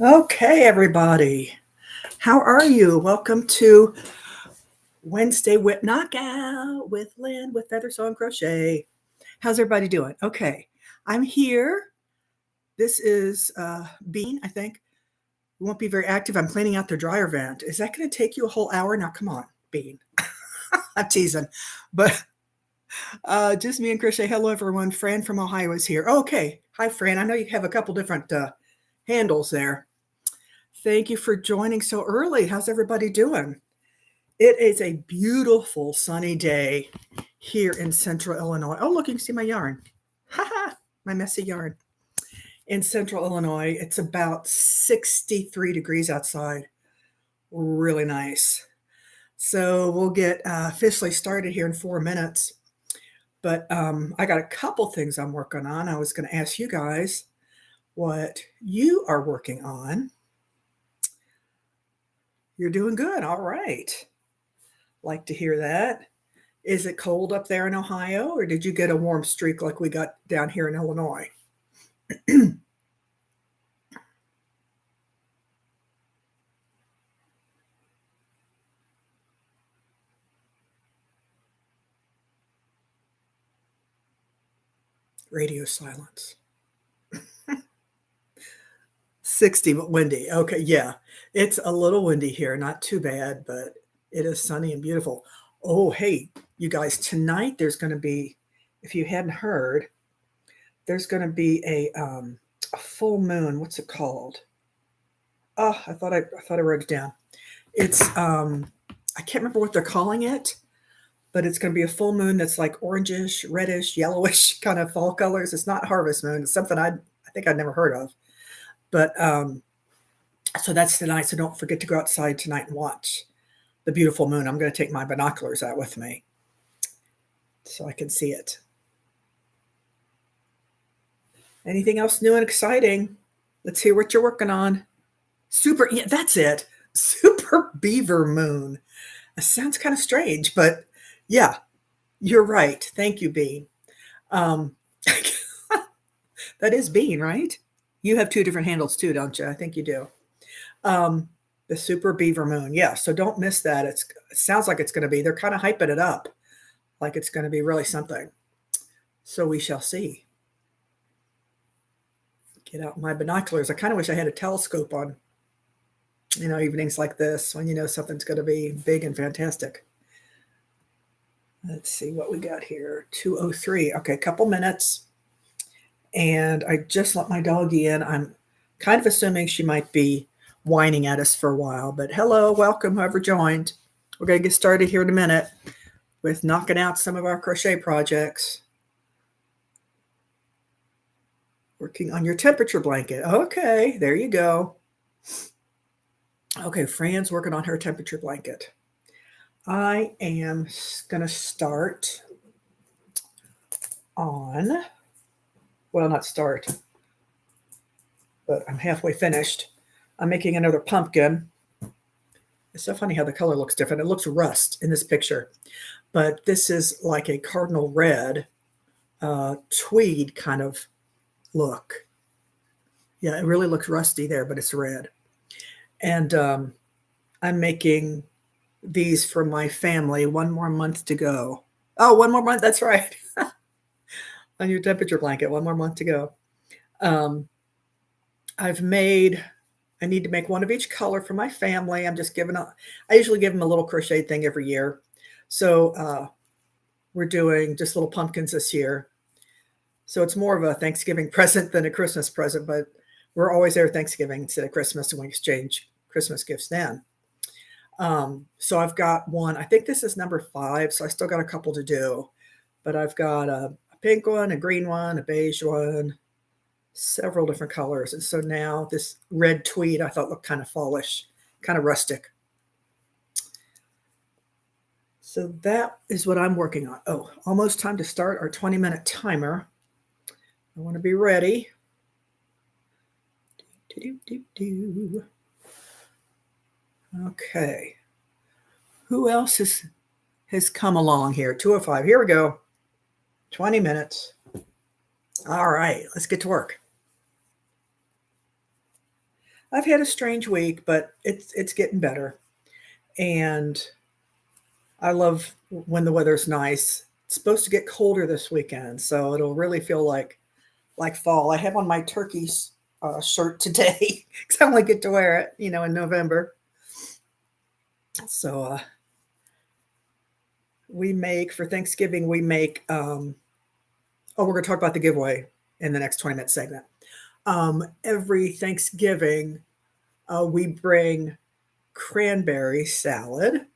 Okay, everybody. How are you? Welcome to Wednesday WIP Knockout with Lynn with Feather Sew and Crochet. How's everybody doing? Okay, I'm here. This is Bean, I think. We won't be very active. I'm cleaning out the dryer vent. Is that going to take you a whole hour? Now, come on, Bean. I'm teasing. But just me and Crochet. Hello, everyone. Fran from Ohio is here. Okay. Hi, Fran. I know you have a couple different handles there. Thank you for joining so early. How's everybody doing? It is a beautiful sunny day here in central Illinois. Oh, look, you can see my yarn. Ha, my messy yarn. In central Illinois, it's about 63 degrees outside. Really nice. So we'll get officially started here in 4 minutes. But I got a couple things I'm working on. I was going to ask you guys what you are working on. You're doing good. All right. Like to hear that. Is it cold up there in Ohio, or did you get a warm streak like we got down here in Illinois? Radio silence. 60, but windy. Okay, yeah. It's a little windy here, not too bad, but it is sunny and beautiful. Oh, hey, you guys, tonight there's going to be, if you hadn't heard, there's going to be a full moon. What's it called? Oh, I thought I wrote it down. It's I can't remember what they're calling it, but it's going to be a full moon that's like orangish, reddish, yellowish kind of fall colors. It's not harvest moon. It's something I think I'd never heard of. But so that's tonight. So don't forget to go outside tonight and watch the beautiful moon. I'm going to take my binoculars out with me so I can see it. Anything else new and exciting? Let's hear what you're working on. Yeah, that's it. Super beaver moon. It sounds kind of strange, but yeah, you're right. Thank you, Bean. That is Bean, right? You have two different handles too, don't you? I think you do. The Super Beaver Moon. Yeah, so don't miss that. It sounds like it's going to be. They're kind of hyping it up like it's going to be really something. So we shall see. Get out my binoculars. I kind of wish I had a telescope on, evenings like this when you know something's going to be big and fantastic. Let's see what we got here. 2:03. Okay, a couple minutes. And I just let my doggy in. I'm kind of assuming she might be whining at us for a while, but hello, welcome, whoever joined. We're going to get started here in a minute with knocking out some of our crochet projects. Working on your temperature blanket. Okay, there you go. Okay, Fran's working on her temperature blanket. I am going to start on, well, not start, but I'm halfway finished. I'm making another pumpkin. It's so funny how the color looks different. It looks rust in this picture, but this is like a cardinal red tweed kind of look. Yeah, it really looks rusty there, but it's red. And I'm making these for my family. 1 more month to go. Oh, 1 more month. That's right. On your temperature blanket, 1 more month to go. I need to make one of each color for my family. I'm just I usually give them a little crochet thing every year. So we're doing just little pumpkins this year. So it's more of a Thanksgiving present than a Christmas present, but we're always there Thanksgiving instead of Christmas, and we exchange Christmas gifts then. So I've got one, I think this is number 5, so I still got a couple to do, but I've got a pink one, a green one, a beige one, several different colors. And so now this red tweed I thought looked kind of fallish, kind of rustic. So that is what I'm working on. Oh, almost time to start our 20-minute timer. I want to be ready. Okay. Who else has come along here? 2:05. Here we go. 20 minutes. All right, let's get to work. I've had a strange week, but it's getting better. And I love when the weather's nice. It's supposed to get colder this weekend, so it'll really feel like fall. I have on my turkey shirt today because I only get to wear it, in November. So we make for Thanksgiving. We make. Oh, we're going to talk about the giveaway in the next 20-minute segment. Every Thanksgiving, we bring cranberry salad.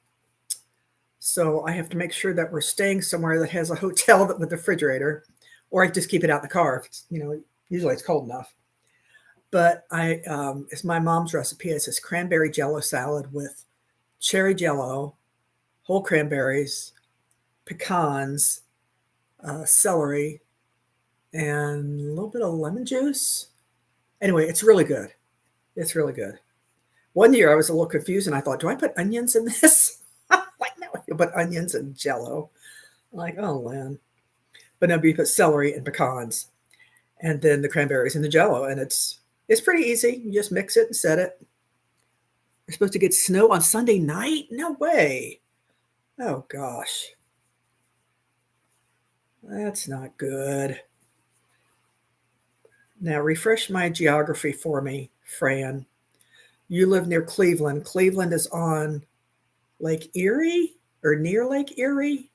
So I have to make sure that we're staying somewhere that has a hotel with a refrigerator, or I just keep it out in the car. If it's, usually it's cold enough. But it's my mom's recipe. It's this cranberry jello salad with cherry jello, whole cranberries, pecans, celery, and a little bit of lemon juice. Anyway, it's really good. It's really good. One year I was a little confused and I thought, do I put onions in this? Like, no, you put onions and jello. I'm like, oh, man. But no, you put celery and pecans and then the cranberries and the jello. And it's pretty easy. You just mix it and set it. We're supposed to get snow on Sunday night? No way. Oh, gosh. That's not good. Now, refresh my geography for me, Fran. You live near Cleveland. Cleveland is on Lake Erie or near Lake Erie?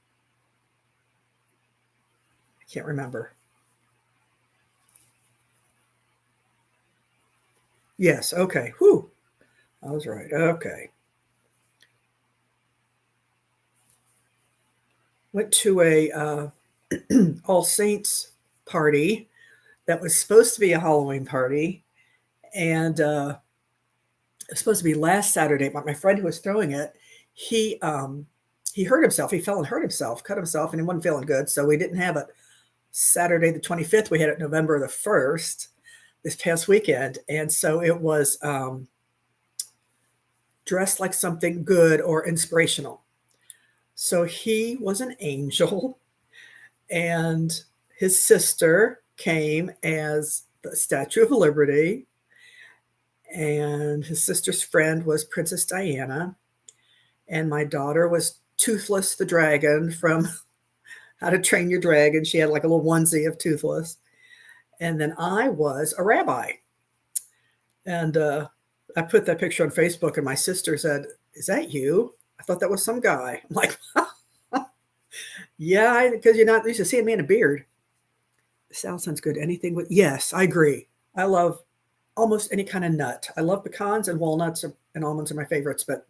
I can't remember. Yes, okay. Whew. I was right. Okay. Went to a All Saints party that was supposed to be a Halloween party. And it was supposed to be last Saturday, but my friend who was throwing it, he hurt himself. He fell and hurt himself, cut himself, and he wasn't feeling good. So we didn't have it Saturday the 25th. We had it November the 1st, this past weekend. And so it was dressed like something good or inspirational. So he was an angel, and his sister came as the Statue of Liberty, and his sister's friend was Princess Diana, and my daughter was Toothless the dragon from How to Train Your Dragon. She had like a little onesie of Toothless. And then I was a rabbi. And I put that picture on Facebook, and my sister said, "Is that you? I thought that was some guy." I'm like, yeah, because you're not used to seeing me in a beard. Sounds good. Anything with, yes, I agree. I love almost any kind of nut. I love pecans and walnuts and almonds are my favorites, but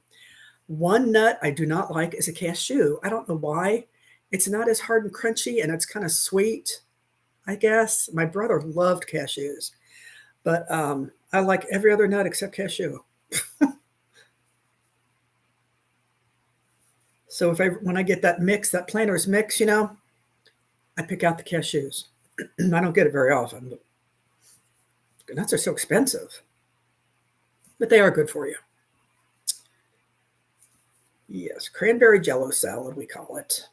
one nut I do not like is a cashew. I don't know why. It's not as hard and crunchy, and it's kind of sweet, I guess. My brother loved cashews, but I like every other nut except cashew. So when I get that mix, that Planters mix, I pick out the cashews. I don't get it very often, but nuts are so expensive, but they are good for you. Yes, cranberry jello salad, we call it.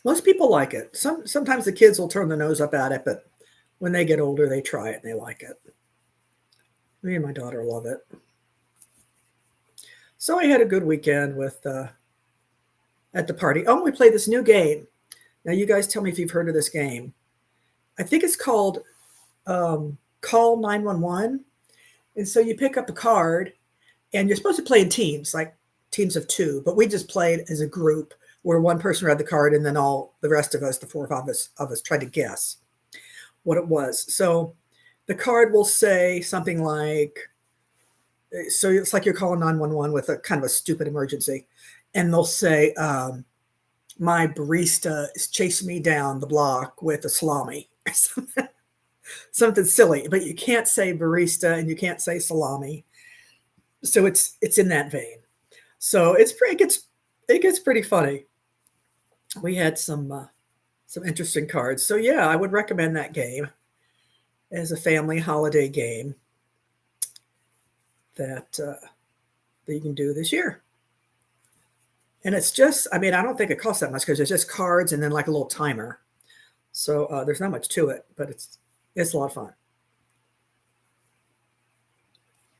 Most people like it. Sometimes the kids will turn their nose up at it, but when they get older, they try it and they like it. Me and my daughter love it. So I had a good weekend at the party. Oh, we played this new game. Now you guys tell me if you've heard of this game. I think it's called Call 911. And so you pick up a card, and you're supposed to play in teams, like teams of two. But we just played as a group where one person read the card, and then all the rest of us, the four of us, tried to guess what it was. So the card will say something like, so it's like you're calling 911 with a kind of a stupid emergency. And they'll say, my barista is chasing me down the block with a salami. Something silly, but you can't say barista and you can't say salami. So it's in that vein. So it gets pretty funny. We had some interesting cards. So yeah, I would recommend that game as a family holiday game that you can do this year. And it's just, I don't think it costs that much because it's just cards and then like a little timer. So there's not much to it, but it's a lot of fun.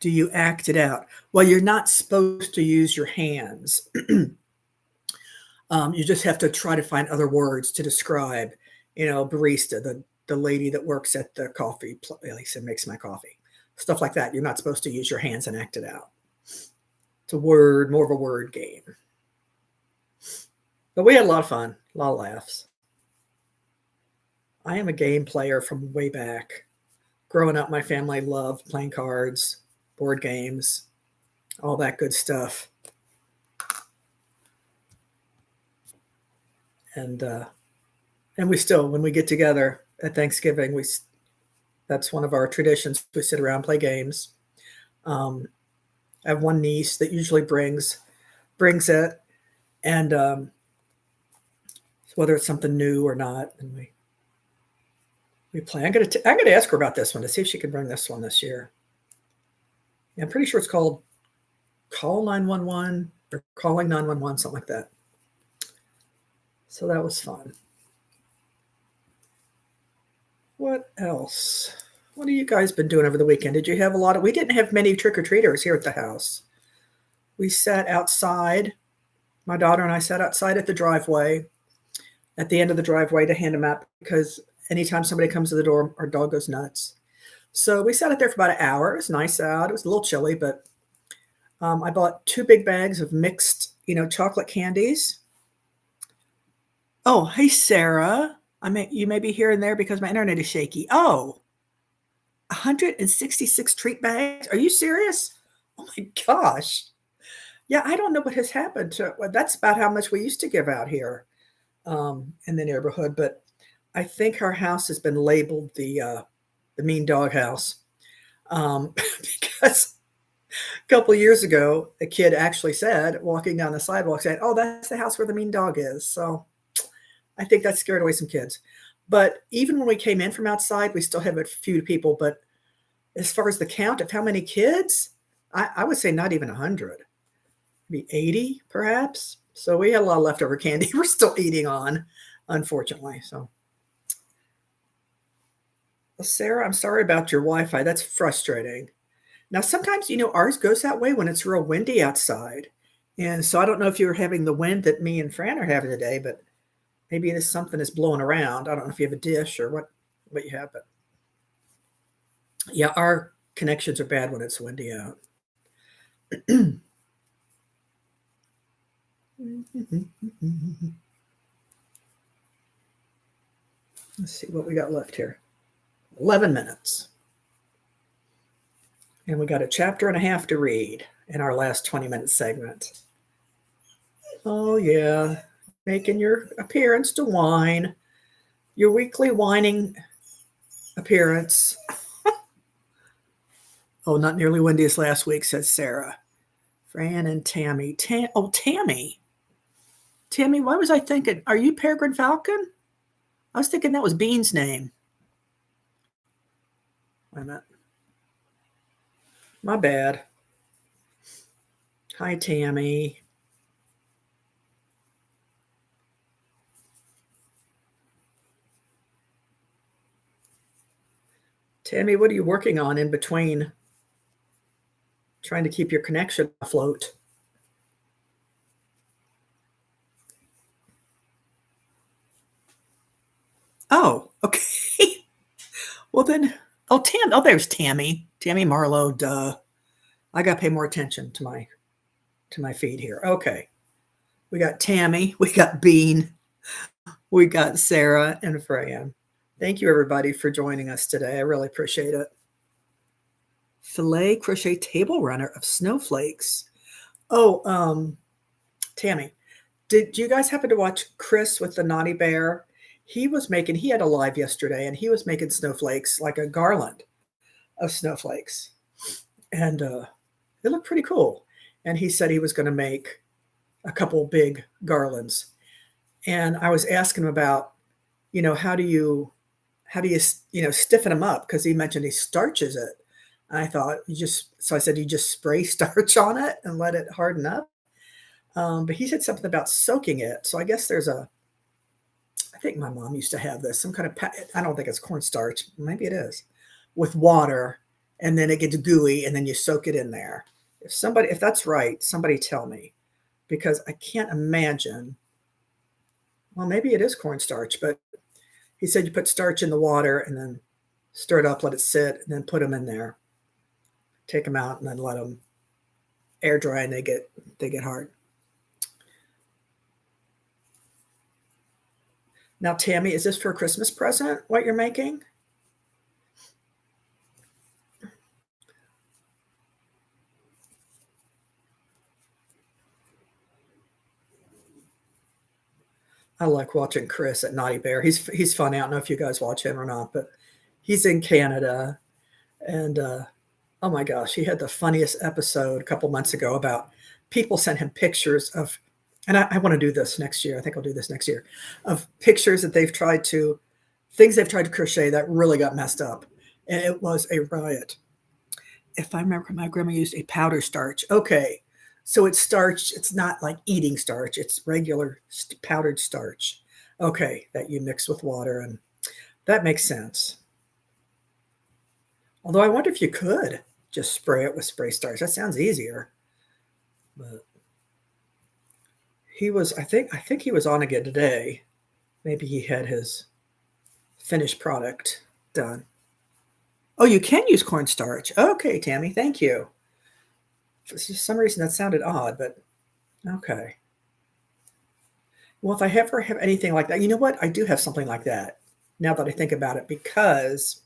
Do you act it out? Well, you're not supposed to use your hands. You just have to try to find other words to describe, barista, the lady that works at the coffee place and makes my coffee, stuff like that. You're not supposed to use your hands and act it out. It's more of a word game. But we had a lot of fun, a lot of laughs. I am a game player from way back. Growing up, my family loved playing cards, board games, all that good stuff. And we still, when we get together at Thanksgiving, that's one of our traditions. We sit around, play games. I have one niece that usually brings it, and whether it's something new or not, and we play. I'm gonna ask her about this one to see if she can bring this one this year. I'm pretty sure it's called Call 911 or Calling 911, something like that. So that was fun. What else? What have you guys been doing over the weekend? Did you have we didn't have many trick-or-treaters here at the house. We sat outside. My daughter and I sat outside at the driveway, at the end of the driveway, to hand them out, because anytime somebody comes to the door, our dog goes nuts. So we sat out there for about an hour. It was nice out. It was a little chilly, but I bought 2 big bags of mixed, chocolate candies. Oh, hey, Sarah. You may be here and there because my internet is shaky. Oh, 166 treat bags? Are you serious? Oh my gosh. Yeah, I don't know what has happened to well, that's about how much we used to give out here in the neighborhood, but I think our house has been labeled the mean dog house because a couple of years ago, a kid actually said, walking down the sidewalk, said, "Oh, that's the house where the mean dog is." So I think that scared away some kids. But even when we came in from outside, we still have a few people. But as far as the count of how many kids, I would say not even 100, maybe 80 perhaps. So we had a lot of leftover candy we're still eating on, unfortunately. So, well, Sarah, I'm sorry about your Wi-Fi. That's frustrating. Now, sometimes, ours goes that way when it's real windy outside. And so I don't know if you're having the wind that me and Fran are having today, but maybe there's something is blowing around. I don't know if you have a dish or what you have, but yeah, our connections are bad when it's windy out. Let's see what we got left here. 11 minutes. And we got a chapter and a half to read in our last 20-minute segment. Oh, yeah. Making your appearance to whine. Your weekly whining appearance. Oh, not nearly windy as last week, says Sarah. Fran and Tammy. Tammy. Tammy, why was I thinking? Are you Peregrine Falcon? I was thinking that was Bean's name. Wait a minute. My bad. Hi, Tammy. Tammy, what are you working on in between trying to keep your connection afloat? Oh, okay. Well then, there's Tammy. Tammy Marlowe, duh. I got to pay more attention to my feed here. Okay. We got Tammy, we got Bean, we got Sarah and Fran. Thank you everybody for joining us today. I really appreciate it. Filet crochet table runner of snowflakes. Oh, Tammy, did you guys happen to watch Chris with the Naughty Bear? He had a live yesterday and he was making snowflakes, like a garland of snowflakes. And it looked pretty cool. And he said he was going to make a couple big garlands. And I was asking him about, how do you stiffen them up? Because he mentioned he starches it. And I thought so I said, you just spray starch on it and let it harden up. But he said something about soaking it. So I guess there's a I think my mom used to have this, some kind of, I don't think it's cornstarch. Maybe it is, with water, and then it gets gooey, and then you soak it in there. If that's right, somebody tell me, because I can't imagine. Well, maybe it is cornstarch, but he said you put starch in the water and then stir it up, let it sit, and then put them in there. Take them out and then let them air dry, and they get hard. Now, Tammy, is this for a Christmas present, what you're making? I like watching Chris at Naughty Bear. He's funny. I don't know if you guys watch him or not, but he's in Canada, and oh my gosh, he had the funniest episode a couple months ago about people sent him pictures of, and I want to do this next year. I think I'll do this next year, of pictures that things they've tried to crochet that really got messed up, and it was a riot. If I remember, my grandma used a powder starch. Okay, so it's starch. It's not like eating starch. It's regular powdered starch. Okay, that you mix with water, and that makes sense. Although I wonder if you could just spray it with spray starch. That sounds easier. But I think he was on again today. Maybe he had his finished product done. Oh, you can use cornstarch. Okay, Tammy, thank you. For some reason that sounded odd, but okay. Well, if I ever have anything like that, you know what? I do have something like that now that I think about it, because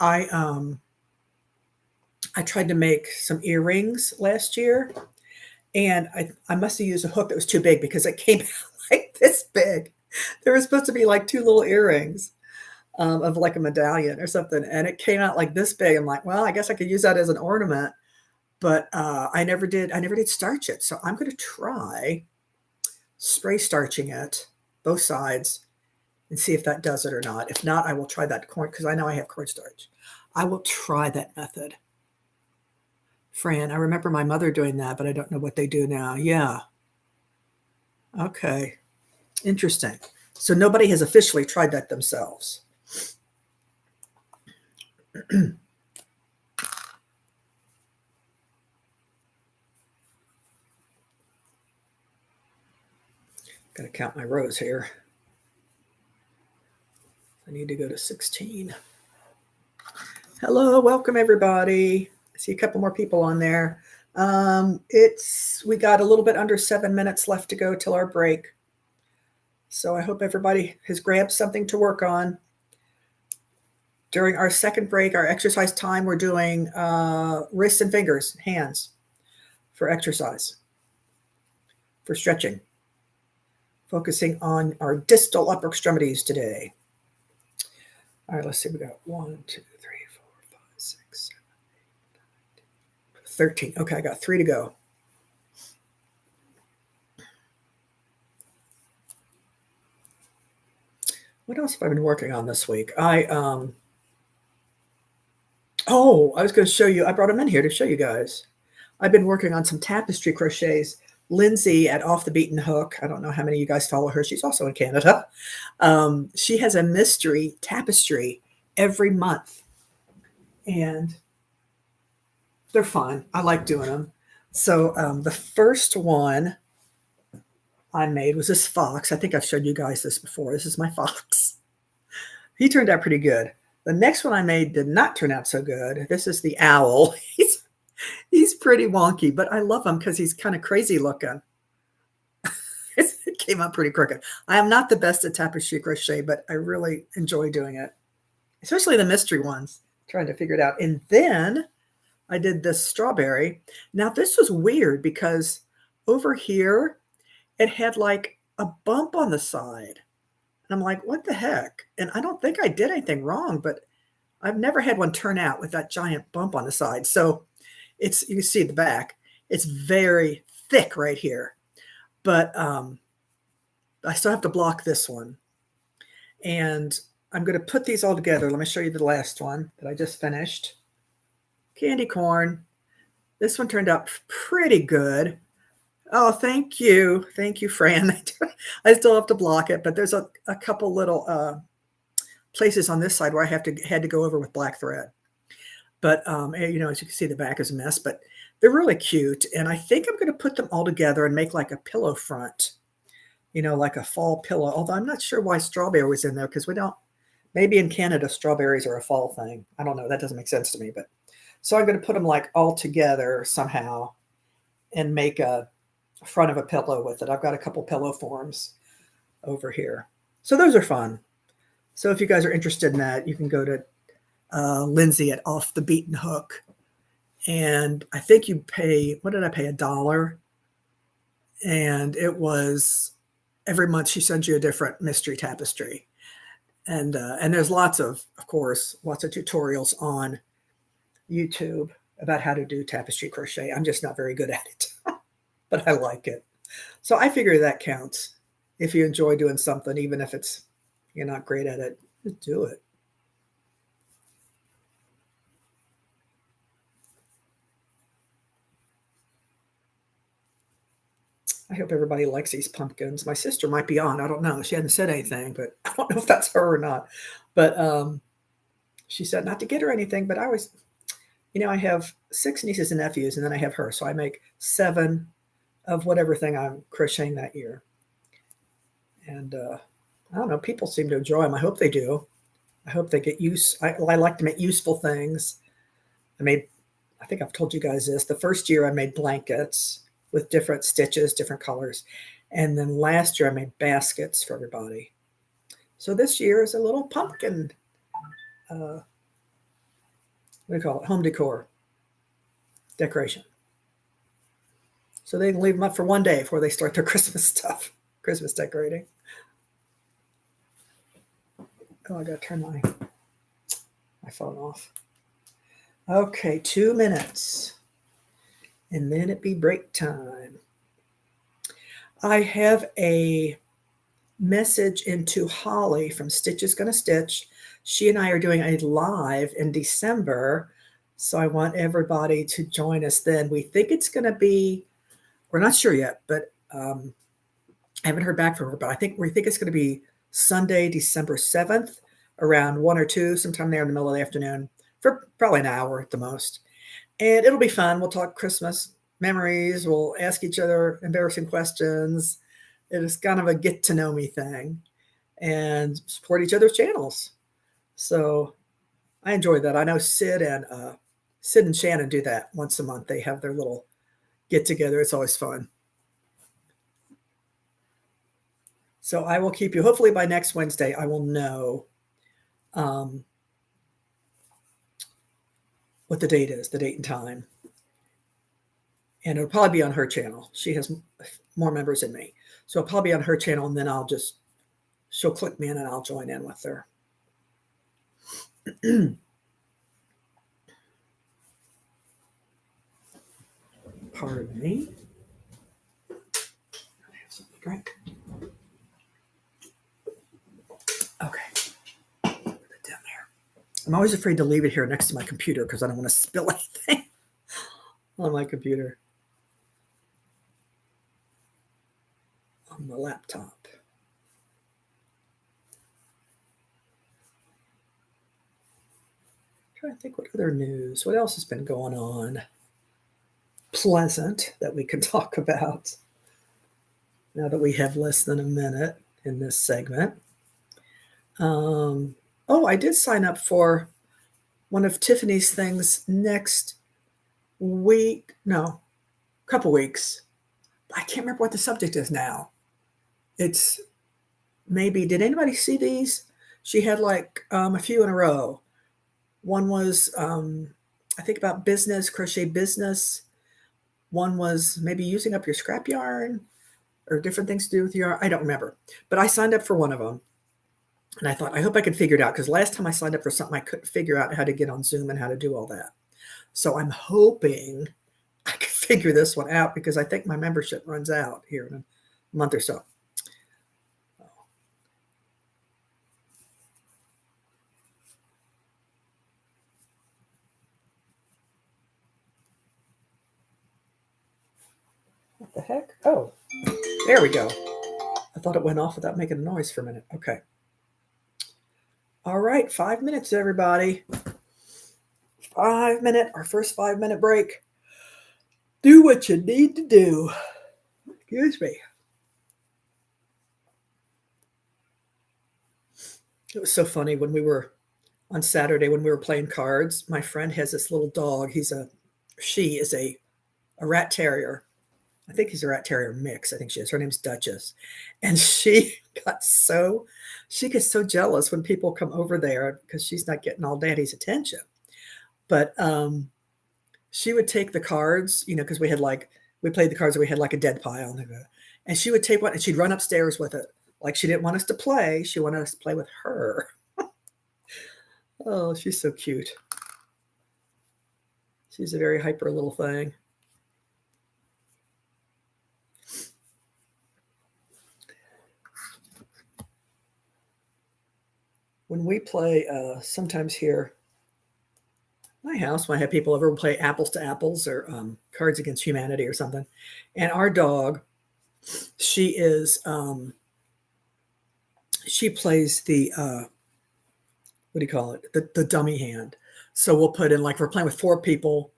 I tried to make some earrings last year, and I must have used a hook that was too big because it came out like this big. There was supposed to be like two little earrings of like a medallion or something, and it came out like this big. I'm like, well, I guess I could use that as an ornament, but I never did. I never did starch it, so I'm going to try spray starching it, both sides, and see if that does it or not. If not, I will try that corn, because I know I have cornstarch. I will try that method. Fran, I remember my mother doing that, but I don't know what they do now. Yeah. Okay. Interesting. So nobody has officially tried that themselves. Got to count my rows here. I need to go to 16. Hello, welcome everybody. I see a couple more people on there. We got a little bit under 7 minutes left to go till our break. So I hope everybody has grabbed something to work on. During our second break, our exercise time, we're doing wrists and fingers, hands, for exercise, for stretching. Focusing on our distal upper extremities today. All right, let's see. We got 1, 2, 3, 4, 5, 6, 7, 8, 9, 10, 13. Okay, I got 3 to go. What else have I been working on this week? I was going to show you. I brought them in here to show you guys. I've been working on some tapestry crochets. Lindsay at Off the Beaten Hook, I don't know how many of you guys follow her. She's also in Canada. She has a mystery tapestry every month, and they're fun. I like doing them. So the first one I made was this fox. I think I've showed you guys this before. This is my fox. He turned out pretty good. The next one I made did not turn out so good. This is the owl. He's pretty wonky, but I love him because he's kind of crazy looking. It came out pretty crooked. I am not the best at tapestry crochet, but I really enjoy doing it, especially the mystery ones, trying to figure it out. And then I did this strawberry. Now, this was weird because over here, it had like a bump on the side. And I'm like, what the heck? And I don't think I did anything wrong, but I've never had one turn out with that giant bump on the side. So you can see the back. It's very thick right here. But I still have to block this one. And I'm going to put these all together. Let me show you the last one that I just finished. Candy corn. This one turned out pretty good. Oh, thank you. Thank you, Fran. I still have to block it, but there's a couple little places on this side where I had to go over with black thread. But as you can see, the back is a mess, but they're really cute. And I think I'm going to put them all together and make like a pillow front, like a fall pillow. Although I'm not sure why strawberry was in there because we don't. Maybe in Canada, strawberries are a fall thing. I don't know. That doesn't make sense to me. But so I'm going to put them like all together somehow and make a front of a pillow with it. I've got a couple pillow forms over here. So those are fun. So if you guys are interested in that, you can go to Lindsay at Off the Beaten Hook. And I think you pay, what did I pay? $1. And it was every month she sends you a different mystery tapestry. And there's of course, lots of tutorials on YouTube about how to do tapestry crochet. I'm just not very good at it, but I like it. So I figure that counts. If you enjoy doing something, even if you're not great at it, just do it. I hope everybody likes these pumpkins. My sister might be on. I don't know. She hadn't said anything, but I don't know if that's her or not. But she said not to get her anything, but I always, I have 6 nieces and nephews, and then I have her. So I make 7 of whatever thing I'm crocheting that year. And I don't know. People seem to enjoy them. I hope they do. I hope they get use. I like to make useful things. I think I've told you guys this. The first year I made blankets with different stitches, different colors. And then last year I made baskets for everybody. So this year is a little pumpkin, what do you call it? Home decor decoration. So they can leave them up for one day before they start their Christmas stuff, Christmas decorating. Oh, I got to turn my phone off. Okay, 2 minutes. And then it be break time. I have a message into Holly from Stitch is Gonna Stitch. She and I are doing a live in December. So I want everybody to join us then. We think it's going to be, we're not sure yet, but I haven't heard back from her, but we think it's going to be Sunday, December 7th, around 1 or 2, sometime there in the middle of the afternoon, for probably an hour at the most. And it'll be fun. We'll talk Christmas memories. We'll ask each other embarrassing questions. It is kind of a get to know me thing and support each other's channels. So I enjoy that. I know Sid and Shannon do that once a month. They have their little get together. It's always fun. So I will keep you, hopefully by next Wednesday, I will know what the date is, the date and time. And it'll probably be on her channel. She has more members than me. So it'll probably be on her channel, and then she'll click me in and I'll join in with her. Pardon me. I have something to drink. Okay. Put it down there. I'm always afraid to leave it here next to my computer because I don't want to spill anything on my computer. On the laptop. I'm trying to think what other news, what else has been going on pleasant that we can talk about now that we have less than a minute in this segment. I did sign up for one of Tiffany's things next week. No, couple weeks. I can't remember what the subject is now. It's maybe, did anybody see these? She had like a few in a row. One was, I think, about business, crochet business. One was maybe using up your scrap yarn or different things to do with yarn. I don't remember. But I signed up for one of them. And I thought, I hope I can figure it out, because last time I signed up for something, I couldn't figure out how to get on Zoom and how to do all that. So I'm hoping I can figure this one out, because I think my membership runs out here in a month or so. What the heck? Oh, there we go. I thought it went off without making a noise for a minute. Okay. All right, 5 minutes, everybody. 5 minute, our first 5 minute break. Do what you need to do. Excuse me. It was so funny when we were on Saturday when we were playing cards. My friend has this little dog. She is a rat terrier. I think he's a rat terrier mix. I think she is. Her name's Duchess. And she gets so jealous when people come over there because she's not getting all daddy's attention. But she would take the cards, because we played the cards and we had like a dead pile. And she would take one and she'd run upstairs with it. Like she didn't want us to play. She wanted us to play with her. Oh, she's so cute. She's a very hyper little thing. When we play, sometimes here, my house, when I have people over, we play apples to apples or Cards Against Humanity or something. And our dog, she plays the, what do you call it? The dummy hand. So we'll put in, like, we're playing with 4 people.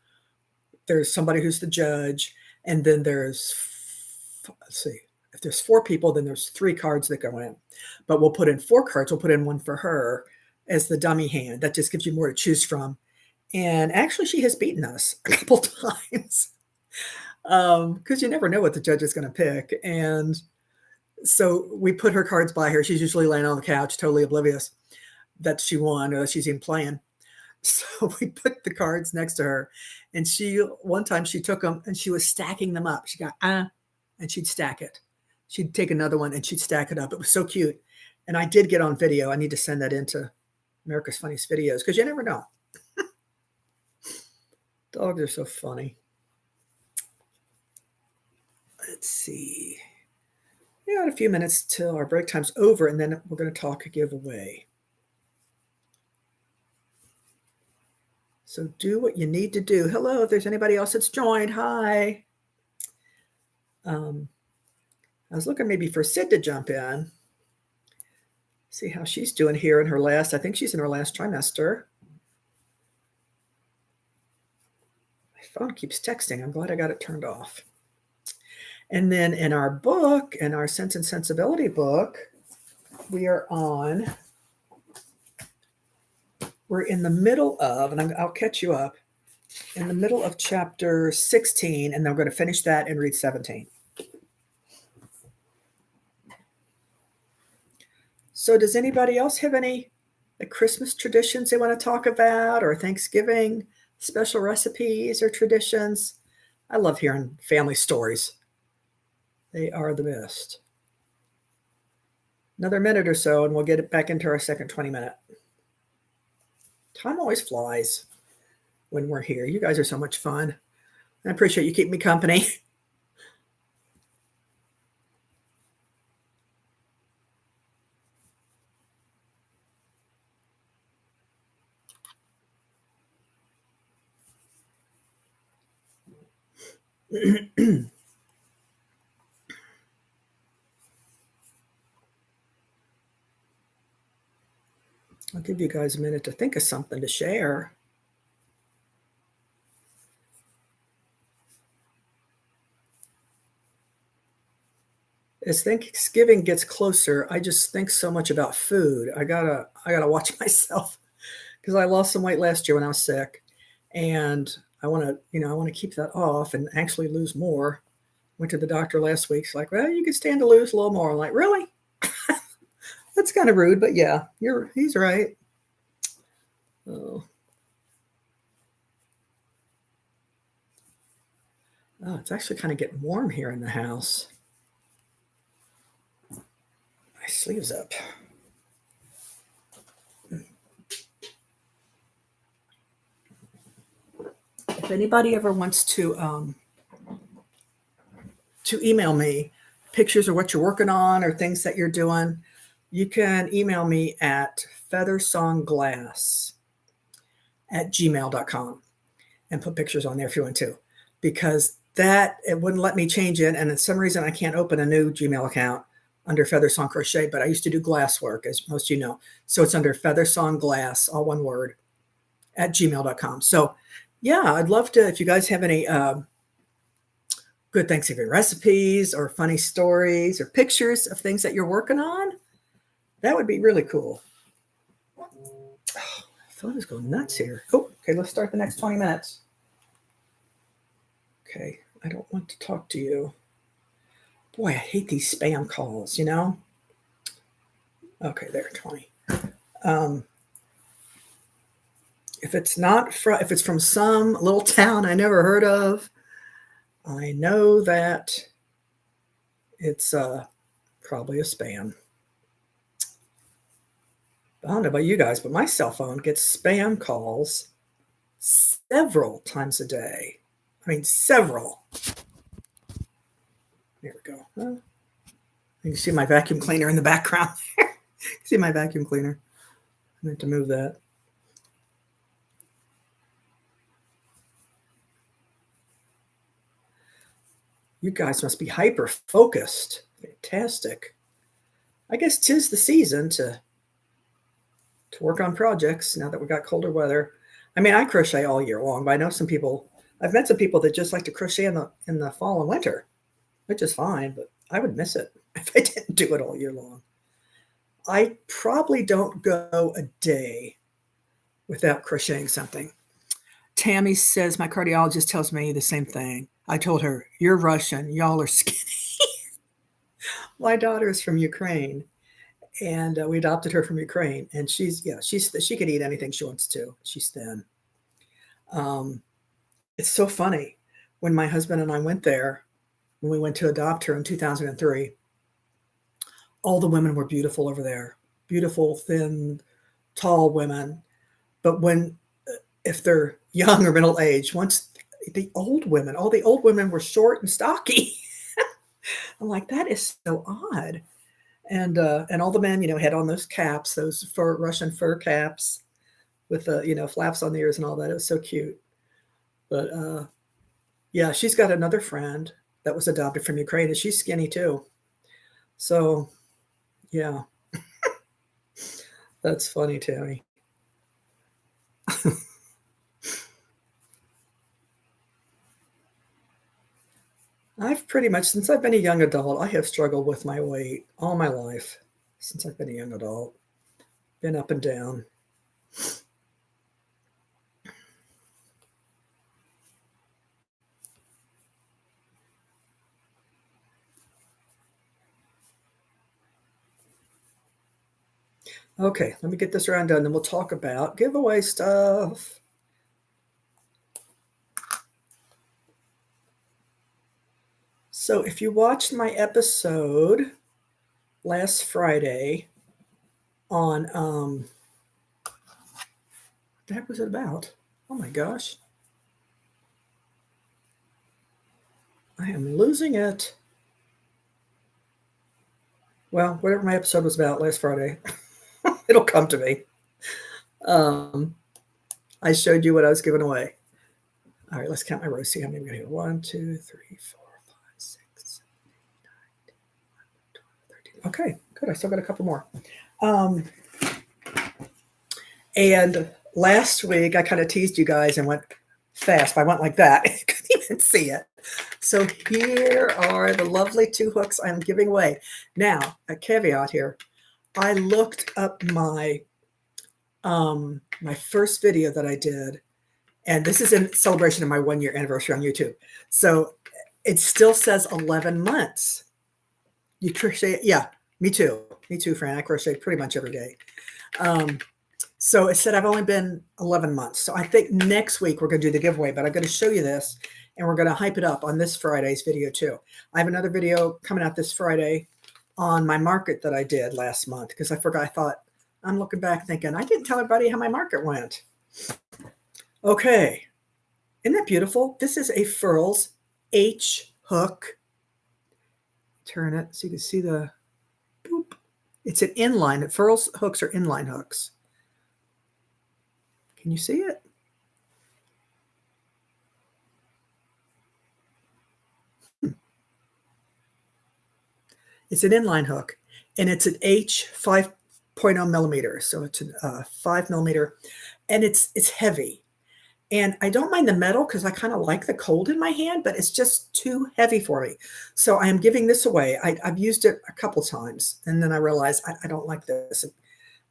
There's somebody who's the judge. And then let's see, if there's 4 people, then there's 3 cards that go in. But we'll put in 4 cards. We'll put in one for her as the dummy hand. That just gives you more to choose from. And actually, she has beaten us a couple times because you never know what the judge is going to pick. And so we put her cards by her. She's usually laying on the couch, totally oblivious that she won or that she's even playing. So we put the cards next to her. And one time she took them and she was stacking them up. She got, and she'd stack it. She'd take another one and she'd stack it up. It was so cute. And I did get on video. I need to send that into America's Funniest Videos because you never know. Dogs are so funny. Let's see. We got a few minutes till our break time's over, and then we're going to talk a giveaway. So do what you need to do. Hello, if there's anybody else that's joined, hi. I was looking maybe for Sid to jump in. See how she's doing here in I think she's in her last trimester. Phone keeps texting. I'm glad I got it turned off. And then in our book, in our Sense and Sensibility book, we're in the middle of, and I'll catch you up, in the middle of chapter 16, and then we're going to finish that and read 17. So does anybody else have any Christmas traditions they want to talk about, or Thanksgiving special recipes or traditions? I love hearing family stories. They are the best. Another minute or so, and we'll get it back into our second 20-minute. Time always flies when we're here. You guys are so much fun. I appreciate you keeping me company. I'll give you guys a minute to think of something to share. As Thanksgiving gets closer, I just think so much about food. I gotta watch myself because I lost some weight last year when I was sick, and I want to keep that off and actually lose more. Went to the doctor last week. She's like, well, you can stand to lose a little more. I'm like, really? That's kind of rude, but yeah, he's right. Oh, it's actually kind of getting warm here in the house. My sleeves up. If anybody ever wants to email me pictures of what you're working on or things that you're doing, you can email me at feathersongglass@gmail.com and put pictures on there if you want to, because that it wouldn't let me change it. And for some reason, I can't open a new Gmail account under Feather Song Crochet, but I used to do glass work, as most of you know. So it's under Feather Song Glass, all one word, at gmail.com. So yeah, I'd love to, if you guys have any good Thanksgiving recipes or funny stories or pictures of things that you're working on, that would be really cool. Oh, phone is going nuts here. Oh, okay, let's start the next 20 minutes. Okay, I don't want to talk to you. Boy, I hate these spam calls, you know? Okay, there, 20. If it's from some little town I never heard of, I know that it's probably a spam. I don't know about you guys, but my cell phone gets spam calls several times a day. I mean, several. There we go. You can see my vacuum cleaner in the background there. See my vacuum cleaner. I meant to move that. You guys must be hyper focused. Fantastic. I guess 'tis the season to work on projects now that we got colder weather. I mean, I crochet all year long, but I know I've met some people that just like to crochet in the fall and winter, which is fine, but I would miss it if I didn't do it all year long. I probably don't go a day without crocheting something. Tammy says, my cardiologist tells me the same thing. I told her, you're Russian, y'all are skinny. My daughter is from Ukraine, and we adopted her from Ukraine, and she could eat anything she wants to. She's thin. It's so funny. When my husband and I went there, when we went to adopt her in 2003, all the women were beautiful over there. Beautiful, thin, tall women. But if they're young or middle age, once all the old women were short and stocky. I'm like, that is so odd. And all the men, had on those caps, those Russian fur caps with the, flaps on the ears and all that. It was so cute. But yeah, she's got another friend that was adopted from Ukraine, and she's skinny too. So yeah, that's funny, Tammy. I've pretty much, since I've been a young adult, I have struggled with my weight all my life. Since I've been a young adult, been up and down. Okay, let me get this round done, then we'll talk about giveaway stuff. So if you watched my episode last Friday on, what the heck was it about? Oh my gosh. I am losing it. Well, whatever my episode was about last Friday, it'll come to me. I showed you what I was giving away. All right, let's count my rows. See how many we got here. 1, 2, 3, 4, 5, 6, 7, 8, 9, 10, 11, 12, 13. Okay, good. I still got a couple more. And last week, I kind of teased you guys and went fast. I went like that. You couldn't even see it. So here are the lovely 2 hooks I'm giving away. Now, a caveat here. I looked up my first video that I did, and this is in celebration of my 1-year anniversary on YouTube. So it still says 11 months. You crochet? Yeah, me too. Me too, Fran. I crochet pretty much every day. So it said I've only been 11 months. So I think next week we're going to do the giveaway, but I'm going to show you this, and we're going to hype it up on this Friday's video too. I have another video coming out this Friday on my market that I did last month, because I forgot. I thought, I'm looking back thinking, I didn't tell everybody how my market went. Okay. Isn't that beautiful? This is a Furls H hook. Turn it so you can see the boop. It's an inline. Furls hooks are inline hooks. Can you see it? It's an inline hook, and it's an H 5.0 millimeter. So it's a 5 millimeter, and it's heavy. And I don't mind the metal because I kind of like the cold in my hand, but it's just too heavy for me. So I am giving this away. I've used it a couple times, and then I realized I don't like this.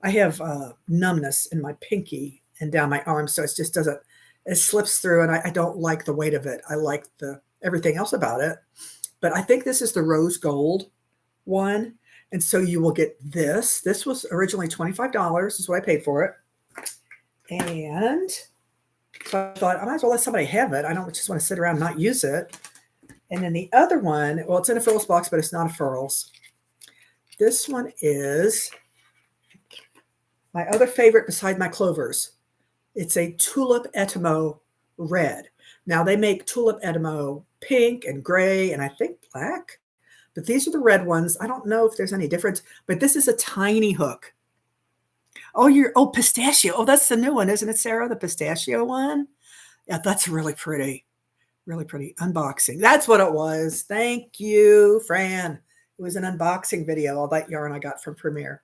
I have numbness in my pinky and down my arm, so it just doesn't, it slips through, and I don't like the weight of it. I like everything else about it. But I think this is the rose gold one. And so you will get this. This was originally $25 is what I paid for it. And so I thought, I might as well let somebody have it. I don't just want to sit around and not use it. And then the other one, well, it's in a furls box, but it's not a furls. This one is my other favorite beside my clovers. It's a Tulip Etimo red. Now they make Tulip Etimo pink and gray and I think black, but these are the red ones. I don't know if there's any difference, but this is a tiny hook. Oh, pistachio. Oh, that's the new one, isn't it, Sarah? The pistachio one? Yeah, that's really pretty. Really pretty. Unboxing. That's what it was. Thank you, Fran. It was an unboxing video, all that yarn I got from Premiere.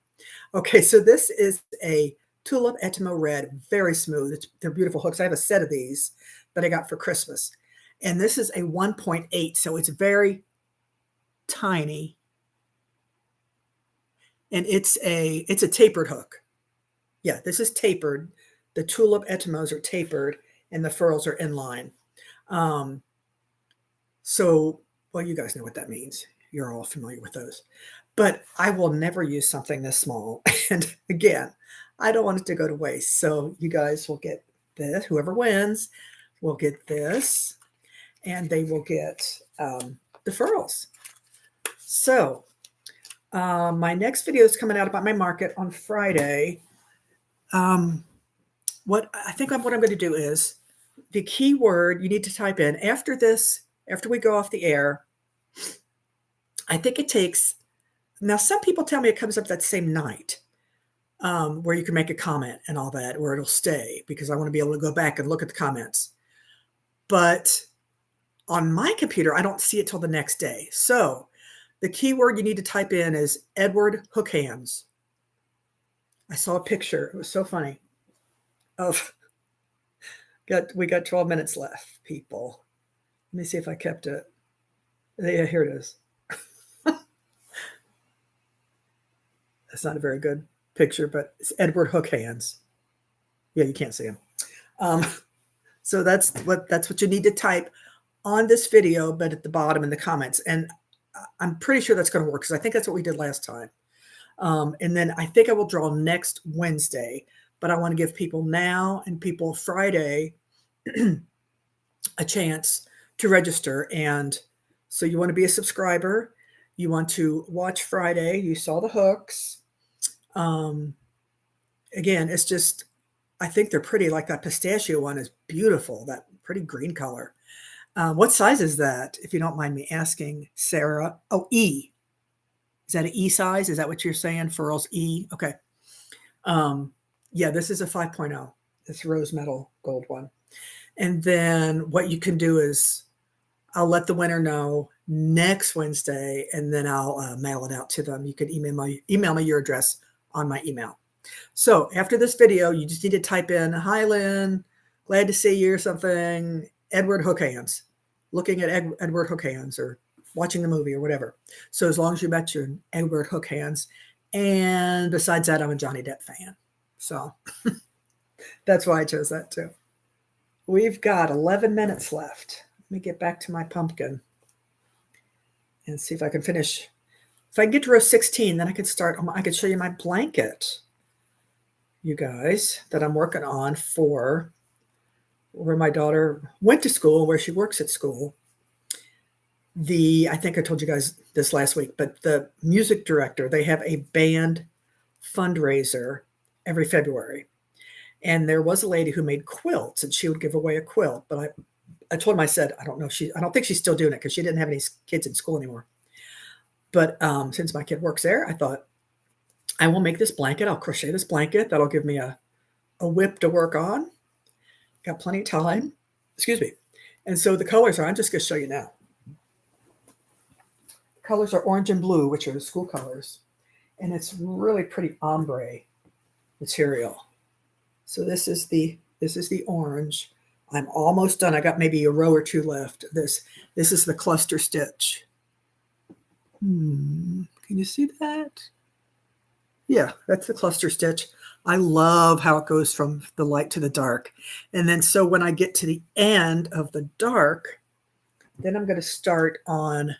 Okay, so this is a Tulip Etimo red, very smooth. They're beautiful hooks. I have a set of these that I got for Christmas. And this is a 1.8, so it's very tiny. And it's a tapered hook. Yeah, this is tapered. The Tulip Etimos are tapered and the furls are inline. So, well, you guys know what that means. You're all familiar with those. But I will never use something this small. And again, I don't want it to go to waste. So you guys will get this. Whoever wins will get this. And they will get the furls. So my next video is coming out about my market on Friday. What I'm going to do is the keyword you need to type in after this, after we go off the air. I think it takes, now some people tell me it comes up that same night where you can make a comment and all that, or it'll stay because I want to be able to go back and look at the comments. But on my computer, I don't see it till the next day. So the keyword you need to type in is Edward Hook Hands. I saw a picture. It was so funny. We got 12 minutes left, people. Let me see if I kept it. Yeah, here it is. That's not a very good picture, but it's Edward Hook Hands. Yeah, you can't see him. So that's what you need to type on this video, but at the bottom in the comments. And I'm pretty sure that's going to work because I think that's what we did last time. And then I think I will draw next Wednesday, but I want to give people now and people Friday a chance to register. And so you want to be a subscriber. You want to watch Friday. You saw the hooks. Again, it's just, I think they're pretty. Like that pistachio one is beautiful, that pretty green color. What size is that, if you don't mind me asking, Sarah? Oh, E. Is that an E size? Is that what you're saying? Furls E? Okay. Yeah, this is a 5.0. This rose metal gold one. And then what you can do is I'll let the winner know next Wednesday, and then I'll mail it out to them. You can email me your address on my email. So after this video, you just need to type in, "Hi, Lynn, glad to see you," or something, Edward Hook Hands, looking at Edward Hook Hands, or watching the movie or whatever. So as long as you mention Edward Hook Hands. And besides that, I'm a Johnny Depp fan. So that's why I chose that too. We've got 11 minutes left. Let me get back to my pumpkin and see if I can finish. If I can get to row 16, then I could start. I could show you my blanket, you guys, that I'm working on for where my daughter went to school, where she works at school. I think I told you guys this last week, but the music director, they have a band fundraiser every February. And there was a lady who made quilts, and she would give away a quilt. But I told him, I said, I don't think she's still doing it because she didn't have any kids in school anymore. But since my kid works there, I thought I will make this blanket. I'll crochet this blanket. That'll give me a WIP to work on. Got plenty of time. Excuse me. And so the colors are, I'm just going to show you now. colors are orange and blue, which are the school colors. And it's really pretty ombre material. So this is the orange. I'm almost done. I got maybe a row or two left. This is the cluster stitch. Can you see that? Yeah, that's the cluster stitch. I love how it goes from the light to the dark. And then so when I get to the end of the dark, then I'm going to start on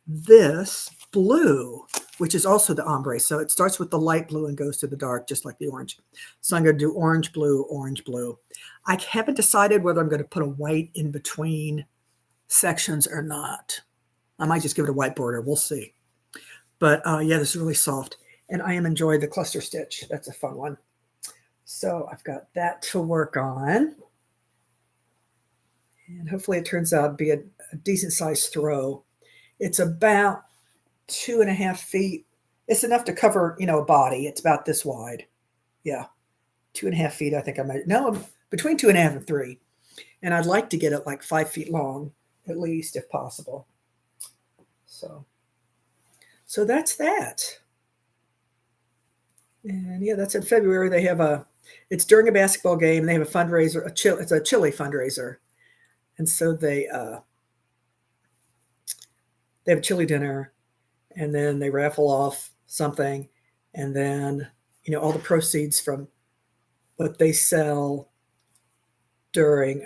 this blue, which is also the ombre. So it starts with the light blue and goes to the dark, just like the orange. So I'm going to do orange, blue, orange, blue. I haven't decided whether I'm going to put a white in between sections or not. I might just give it a white border. We'll see. But yeah, this is really soft. And I am enjoying the cluster stitch. That's a fun one. So I've got that to work on. And hopefully it turns out to be a decent sized throw. It's about 2.5 feet. It's enough to cover, a body. It's about this wide. Yeah, 2.5 feet. I think I might. No, between 2.5 and 3. And I'd like to get it like 5 feet long, at least, if possible. So that's that. And yeah, that's in February. They have it's during a basketball game. They have a fundraiser. It's a chili fundraiser, and so they have a chili dinner, and then they raffle off something, and then all the proceeds from what they sell during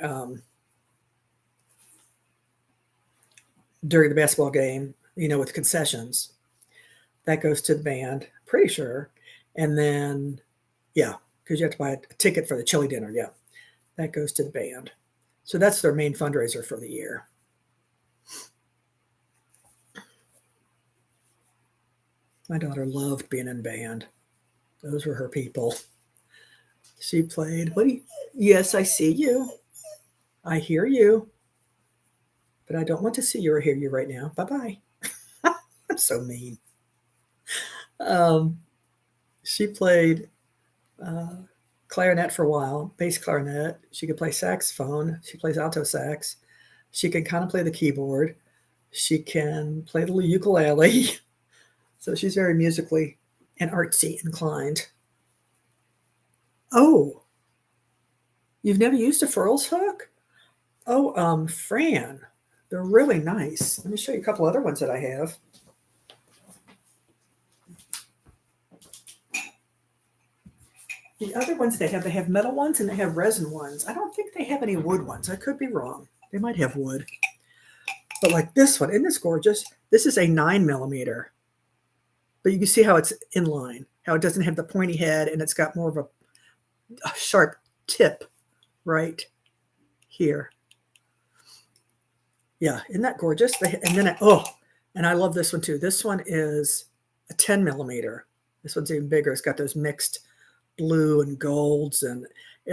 the basketball game, with concessions, that goes to the band. Pretty sure. And then, yeah, because you have to buy a ticket for the chili dinner. Yeah, that goes to the band. So that's their main fundraiser for the year. My daughter loved being in band. Those were her people. She played. Yes, I see you. I hear you. But I don't want to see you or hear you right now. Bye-bye. I'm so mean. She played clarinet for a while, bass clarinet. She could play saxophone. She plays alto sax. She can kind of play the keyboard. She can play the ukulele. So she's very musically and artsy inclined. Oh, you've never used a furls hook? Oh, Fran, they're really nice. Let me show you a couple other ones that I have. The other ones they have metal ones and they have resin ones. I don't think they have any wood ones. I could be wrong. They might have wood. But like this one, isn't this gorgeous? This is a 9mm. But you can see how it's in line, how it doesn't have the pointy head and it's got more of a sharp tip right here. Yeah, isn't that gorgeous? And then, and I love this one too. This one is a 10mm. This one's even bigger. It's got those mixed blue and golds, and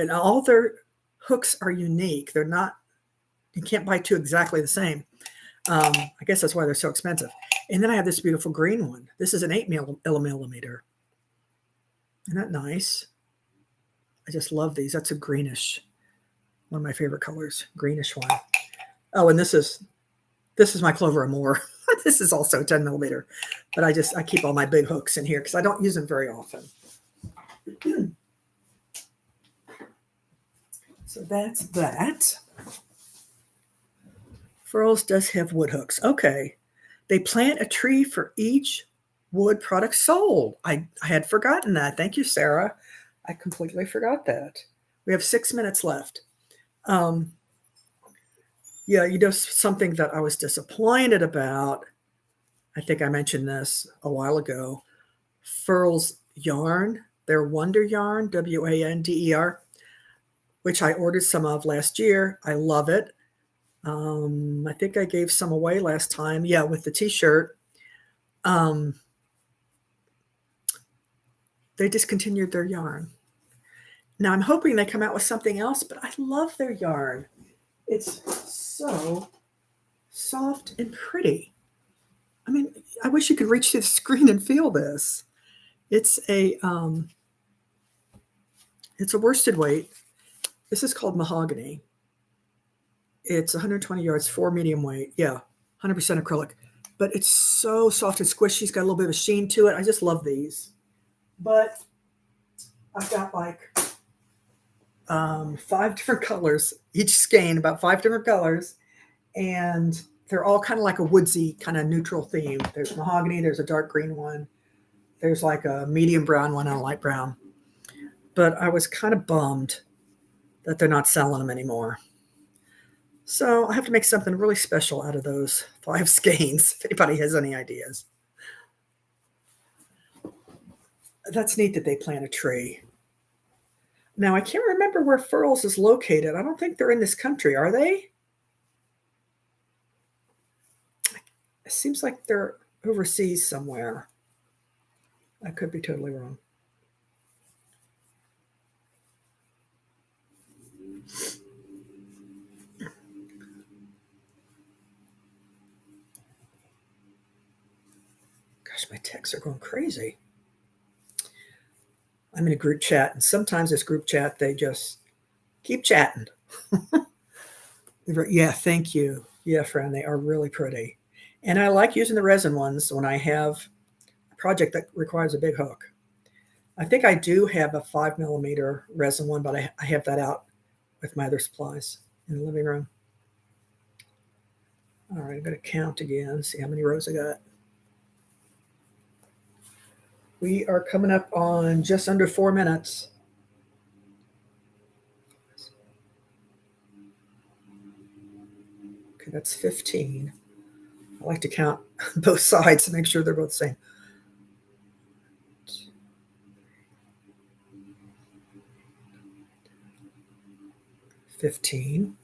all their hooks are unique. They're not, you can't buy two exactly the same. I guess that's why they're so expensive. And then I have this beautiful green one. This is an 8mm. Isn't that nice? I just love these. That's a greenish, one of my favorite colors, greenish one. Oh, and this is my Clover Amour. This is also 10mm, but I keep all my big hooks in here because I don't use them very often. So that's that. Furls does have wood hooks. Okay. They plant a tree for each wood product sold. I had forgotten that. Thank you, Sarah. I completely forgot that. We have 6 minutes left. Yeah, something that I was disappointed about, I think I mentioned this a while ago, Furls yarn, their Wonder Yarn, WANDER, which I ordered some of last year. I love it. I think I gave some away last time. Yeah, with the t-shirt. They discontinued their yarn. Now I'm hoping they come out with something else, but I love their yarn. It's so soft and pretty. I mean, I wish you could reach through the screen and feel this. It's a worsted weight. This is called mahogany. It's 120 yards, 4 medium weight. Yeah, 100% acrylic. but it's so soft and squishy. It's got a little bit of a sheen to it. I just love these. But I've got like 5 different colors, each skein about 5 different colors, and they're all kind of like a woodsy kind of neutral theme. There's mahogany, there's a dark green one, there's like a medium brown one and a light brown. But I was kind of bummed that they're not selling them anymore. So I have to make something really special out of those 5 skeins, if anybody has any ideas. That's neat that they plant a tree. Now, I can't remember where Furls is located. I don't think they're in this country, are they? It seems like they're overseas somewhere. I could be totally wrong. Gosh, my texts are going crazy. I'm in a group chat, and sometimes this group chat, they just keep chatting. Yeah, thank you. Yeah, friend, they are really pretty. And I like using the resin ones when I have a project that requires a big hook. I think I do have a 5mm resin one, but I have that out with my other supplies in the living room. All right, I'm going to count again, see how many rows I got. We are coming up on just under 4 minutes. Okay, that's 15. I like to count both sides to make sure they're both the same. 15.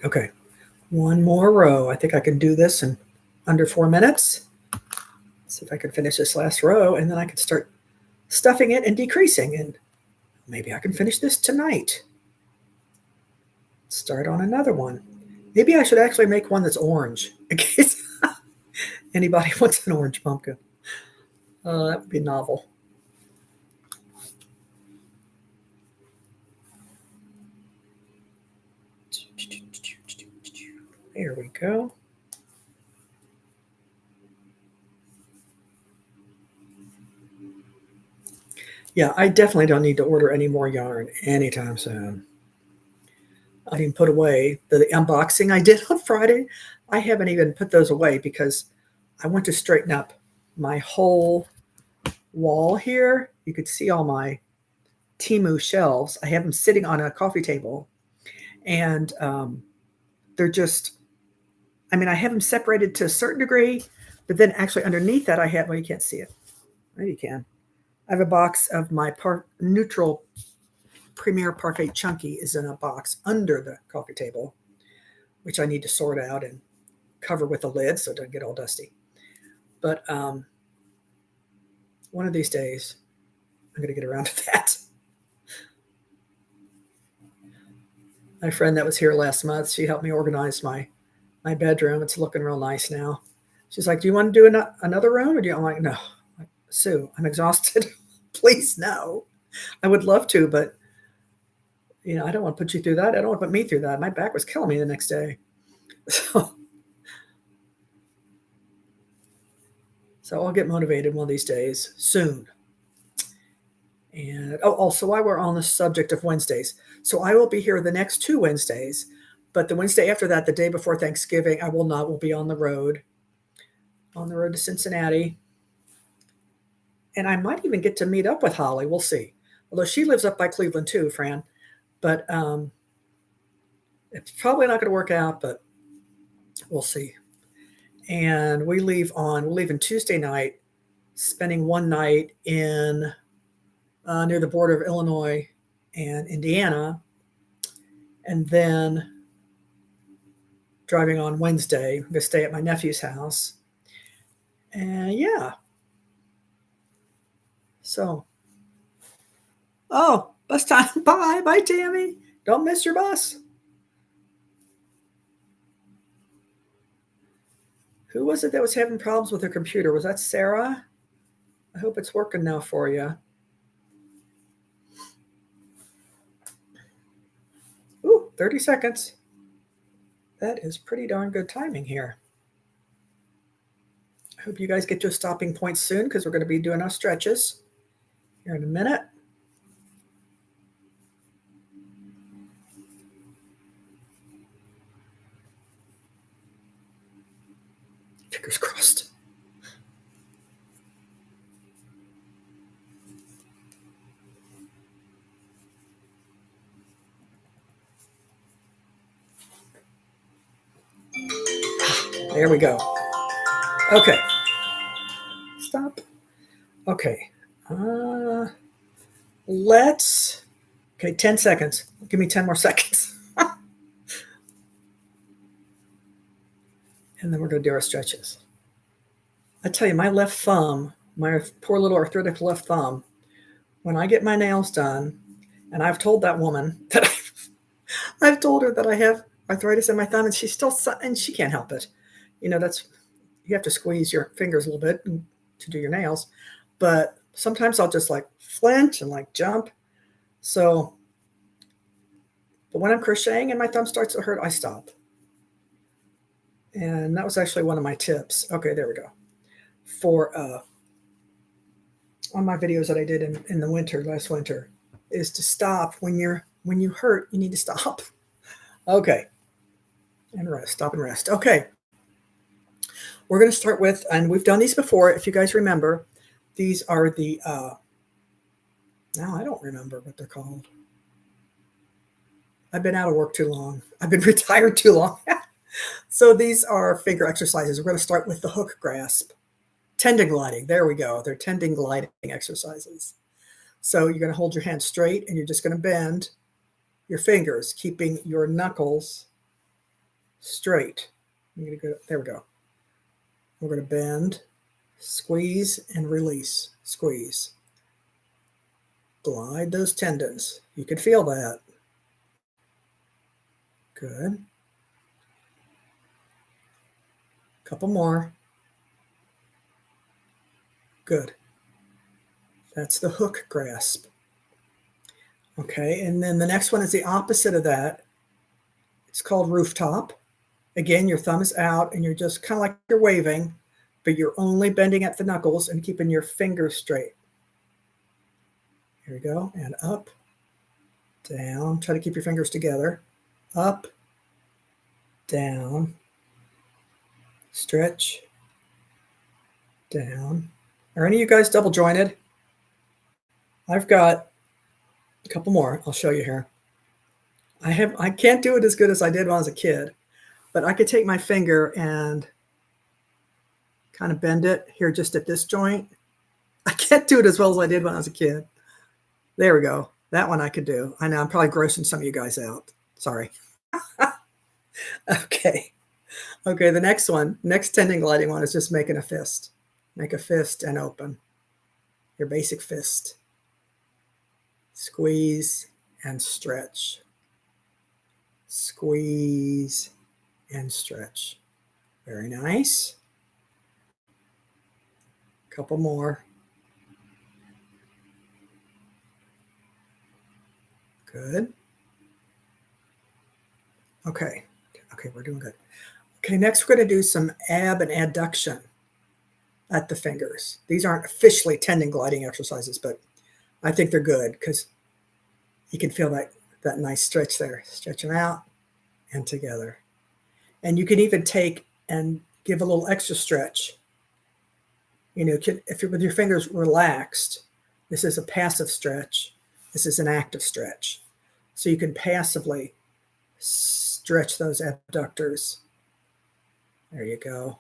Okay, one more row. I think I can do this in under 4 minutes. Let's see if I can finish this last row, and then I can start stuffing it and decreasing, and maybe I can finish this tonight. Start on another one. Maybe I should actually make one that's orange in case anybody wants an orange pumpkin. That would be novel. There we go. Yeah, I definitely don't need to order any more yarn anytime soon. I didn't put away the unboxing I did on Friday. I haven't even put those away because I want to straighten up my whole wall here. You could see all my Temu shelves. I have them sitting on a coffee table, and they're just, I mean, I have them separated to a certain degree, but then actually underneath that I have, well, you can't see it. Maybe you can. I have a box of my neutral Premier Parfait Chunky is in a box under the coffee table, which I need to sort out and cover with a lid so it doesn't get all dusty. But one of these days, I'm going to get around to that. My friend that was here last month, she helped me organize my bedroom. It's looking real nice now. She's like, do you want to do another room? Or do you? I'm like, no, Sue, I'm exhausted. Please, no. I would love to, but I don't want to put you through that. I don't want to put me through that. My back was killing me the next day. So I'll get motivated one of these days soon. And also while we're on the subject of Wednesdays, so I will be here the next 2 Wednesdays, but the Wednesday after that, the day before Thanksgiving, I will not. We'll be on the road to Cincinnati. And I might even get to meet up with Holly. We'll see. Although she lives up by Cleveland too, Fran. But it's probably not going to work out, but we'll see. And we're leaving Tuesday night, spending one night in near the border of Illinois and Indiana, and then driving on Wednesday. I'm going to stay at my nephew's house. And yeah. So, bus time. Bye, Tammy. Don't miss your bus. Who was it that was having problems with her computer? Was that Sarah? I hope it's working now for you. 30 seconds. That is pretty darn good timing here. I hope you guys get to a stopping point soon because we're going to be doing our stretches here in a minute. Fingers crossed. There we go. Okay. Stop. Okay. Okay, 10 seconds. Give me 10 more seconds. And then we're going to do our stretches. I tell you, my left thumb, my poor little arthritic left thumb, when I get my nails done, and I've told that woman that I've told her that I have arthritis in my thumb, and and she can't help it. You know, you have to squeeze your fingers a little bit to do your nails, but sometimes I'll just like flinch and like jump. So, but when I'm crocheting and my thumb starts to hurt, I stop. And that was actually one of my tips. Okay, there we go. For on my videos that I did in the winter, last winter, is to stop when you hurt, you need to stop. Okay. And rest, stop and rest. Okay. We're going to start with, and we've done these before, if you guys remember, these are the, now I don't remember what they're called. I've been out of work too long. I've been retired too long. So these are finger exercises. We're going to start with the hook grasp. Tendon gliding. There we go. They're tendon gliding exercises. So you're going to hold your hand straight and you're just going to bend your fingers, keeping your knuckles straight. I'm going to go, there we go. We're going to bend, squeeze, and release. Squeeze. Glide those tendons. You can feel that. Good. Couple more. Good. That's the hook grasp. Okay, and then the next one is the opposite of that. It's called rooftop. Again, your thumb is out and you're just kind of like you're waving, but you're only bending at the knuckles and keeping your fingers straight. Here we go. And up, down. Try to keep your fingers together. Up, down, stretch, down. Are any of you guys double jointed? I've got a couple more. I'll show you here. I can't do it as good as I did when I was a kid, but I could take my finger and kind of bend it here just at this joint. I can't do it as well as I did when I was a kid. There we go. That one I could do. I know I'm probably grossing some of you guys out. Sorry. Okay. Okay, the next one, next tendon gliding one is just making a fist. Make a fist and open. Your basic fist. Squeeze and stretch. Squeeze and stretch. Very nice. Couple more. Good. Okay. Okay, we're doing good. Okay, next we're going to do some ab and adduction at the fingers. These aren't officially tendon gliding exercises, but I think they're good because you can feel that nice stretch there. Stretch them out and together. And you can even take and give a little extra stretch. You know, if you're with your fingers relaxed, this is a passive stretch. This is an active stretch. So you can passively stretch those abductors. There you go.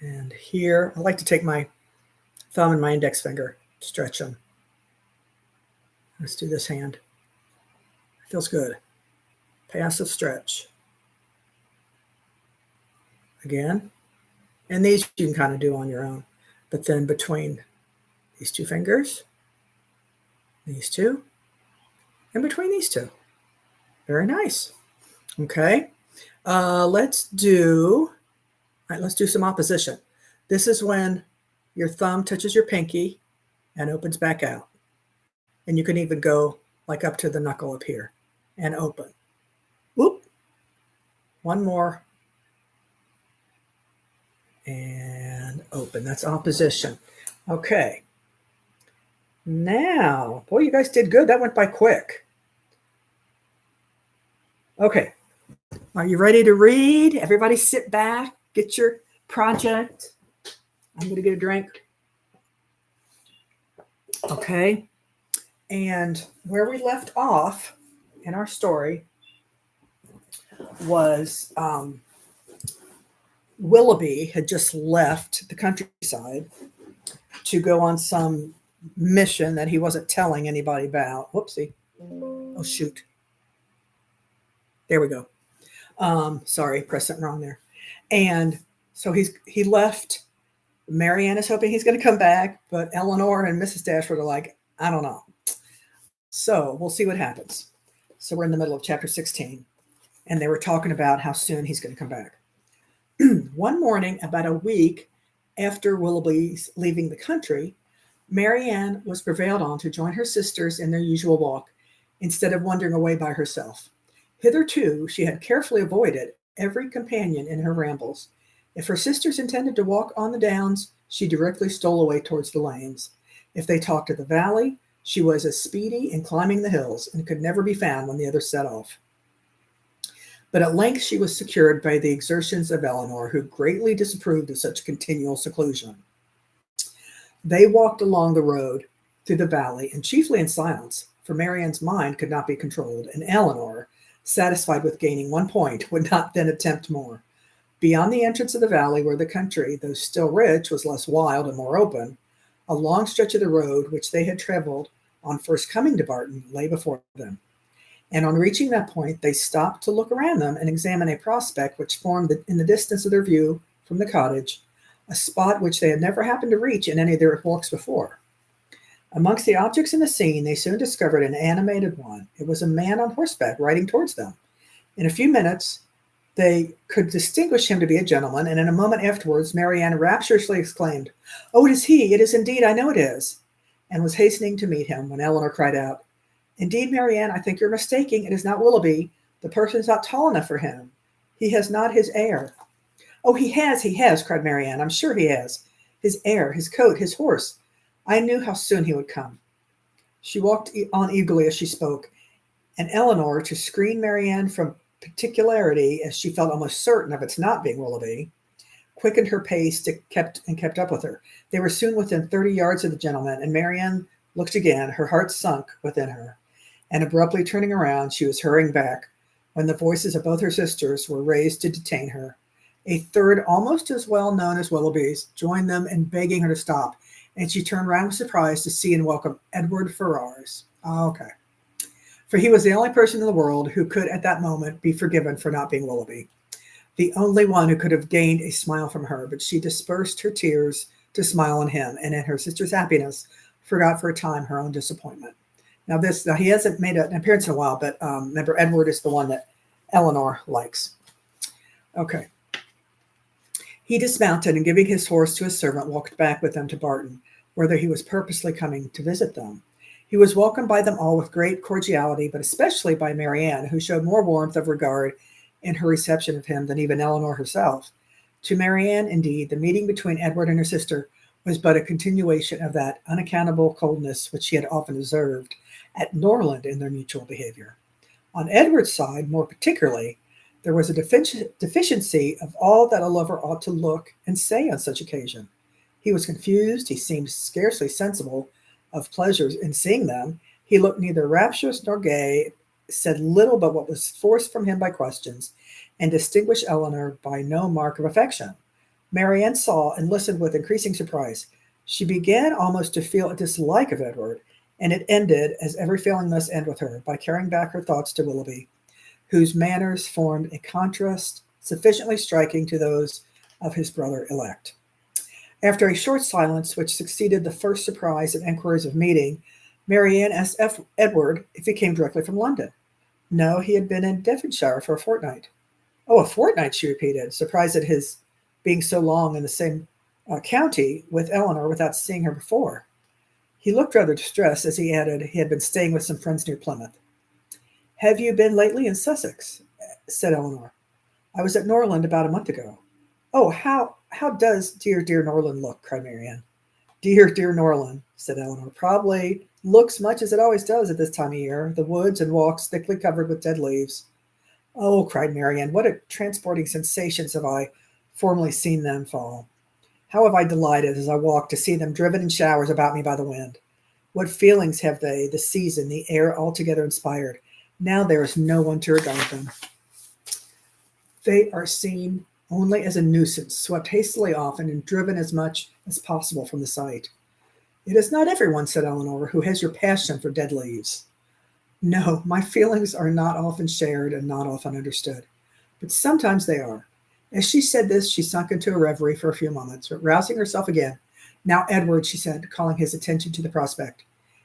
And here, I like to take my thumb and my index finger, stretch them. Let's do this hand. Feels good. Passive stretch. Again. And these you can kind of do on your own. But then between these two fingers, these two, and between these two. Very nice. Okay. Let's do some opposition. This is when your thumb touches your pinky and opens back out. And you can even go like up to the knuckle up here. and open. Whoop. One more. And open. That's opposition. Okay. Now, boy, you guys did good. That went by quick. Okay. Are you ready to read? Everybody sit back, get your project. I'm going to get a drink. Okay. And where we left off in our story was Willoughby had just left the countryside to go on some mission that he wasn't telling anybody about. Whoopsie. Oh, shoot. There we go. Sorry, pressed something wrong there. And so he left. Marianne is hoping he's going to come back, but Eleanor and Mrs. Dashwood are like, I don't know. So we'll see what happens. So we're in the middle of chapter 16, and they were talking about how soon he's going to come back. One morning, about a week after Willoughby's leaving the country, Marianne was prevailed on to join her sisters in their usual walk, instead of wandering away by herself. Hitherto, she had carefully avoided every companion in her rambles. If her sisters intended to walk on the downs, she directly stole away towards the lanes. If they talked of the valley, she was as speedy in climbing the hills and could never be found when the others set off. But at length she was secured by the exertions of Eleanor, who greatly disapproved of such continual seclusion. They walked along the road through the valley, and chiefly in silence, for Marianne's mind could not be controlled, and Eleanor, satisfied with gaining 1 point, would not then attempt more. Beyond the entrance of the valley, where the country, though still rich, was less wild and more open, a long stretch of the road which they had traveled on first coming to Barton lay before them. And on reaching that point, they stopped to look around them and examine a prospect which formed in the distance of their view from the cottage, a spot which they had never happened to reach in any of their walks before. Amongst the objects in the scene, they soon discovered an animated one. It was a man on horseback riding towards them. In a few minutes, they could distinguish him to be a gentleman, and in a moment afterwards, Marianne rapturously exclaimed, "Oh, it is he! It is indeed! I know it is!" and was hastening to meet him when Eleanor cried out, "Indeed, Marianne, I think you're mistaking. It is not Willoughby. The person is not tall enough for him. He has not his air." "Oh, he has," cried Marianne. "I'm sure he has. His air, his coat, his horse. I knew how soon he would come." She walked on eagerly as she spoke, and Eleanor, to screen Marianne from particularity, as she felt almost certain of its not being Willoughby, quickened her pace and kept up with her. They were soon within 30 yards of the gentleman, and Marianne looked again, her heart sunk within her, and abruptly turning around, she was hurrying back, when the voices of both her sisters were raised to detain her. A third, almost as well known as Willoughby's, joined them in begging her to stop, and she turned round with surprise to see and welcome Edward Ferrars. Okay. For he was the only person in the world who could at that moment be forgiven for not being Willoughby, the only one who could have gained a smile from her, but she dispersed her tears to smile on him, and in her sister's happiness forgot for a time her own disappointment. Now he hasn't made an appearance in a while, but remember, Edward is the one that Eleanor likes. Okay. He dismounted and, giving his horse to his servant, walked back with them to Barton, whither he was purposely coming to visit them. He was welcomed by them all with great cordiality, but especially by Marianne, who showed more warmth of regard in her reception of him than even Eleanor herself. To Marianne, indeed, the meeting between Edward and her sister was but a continuation of that unaccountable coldness which she had often observed at Norland in their mutual behavior. On Edward's side, more particularly, there was a deficiency of all that a lover ought to look and say on such occasion. He was confused. He seemed scarcely sensible of pleasures in seeing them. He looked neither rapturous nor gay, said little but what was forced from him by questions, and distinguished Eleanor by no mark of affection. Marianne saw and listened with increasing surprise. She began almost to feel a dislike of Edward, and it ended, as every feeling must end with her, by carrying back her thoughts to Willoughby, whose manners formed a contrast sufficiently striking to those of his brother-elect. After a short silence, which succeeded the first surprise and enquiries of meeting, Marianne asked Edward if he came directly from London. No, he had been in Devonshire for a fortnight. "Oh, a fortnight," she repeated, surprised at his being so long in the same county with Eleanor without seeing her before. He looked rather distressed as he added he had been staying with some friends near Plymouth. Have you been lately in Sussex? Said Eleanor. I was at Norland about a month ago. Oh, how does dear Norland look? Cried Marianne. Dear Norland, said Eleanor. Probably looks much as it always does at this time of year, the woods and walks thickly covered with dead leaves. Oh, cried Marianne, what a transporting sensations have I formerly seen them fall. How have I delighted as I walked to see them driven in showers about me by the wind. What feelings have they, the season, the air altogether inspired? Now there is no one to regard them. They are seen only as a nuisance, swept hastily off and driven as much as possible from the sight. It is not everyone, said Eleanor, who has your passion for dead leaves. No, my feelings are not often shared and not often understood, but sometimes they are. As she said this, she sunk into a reverie for a few moments, but rousing herself again. Now, Edward, she said, calling his attention to the prospect.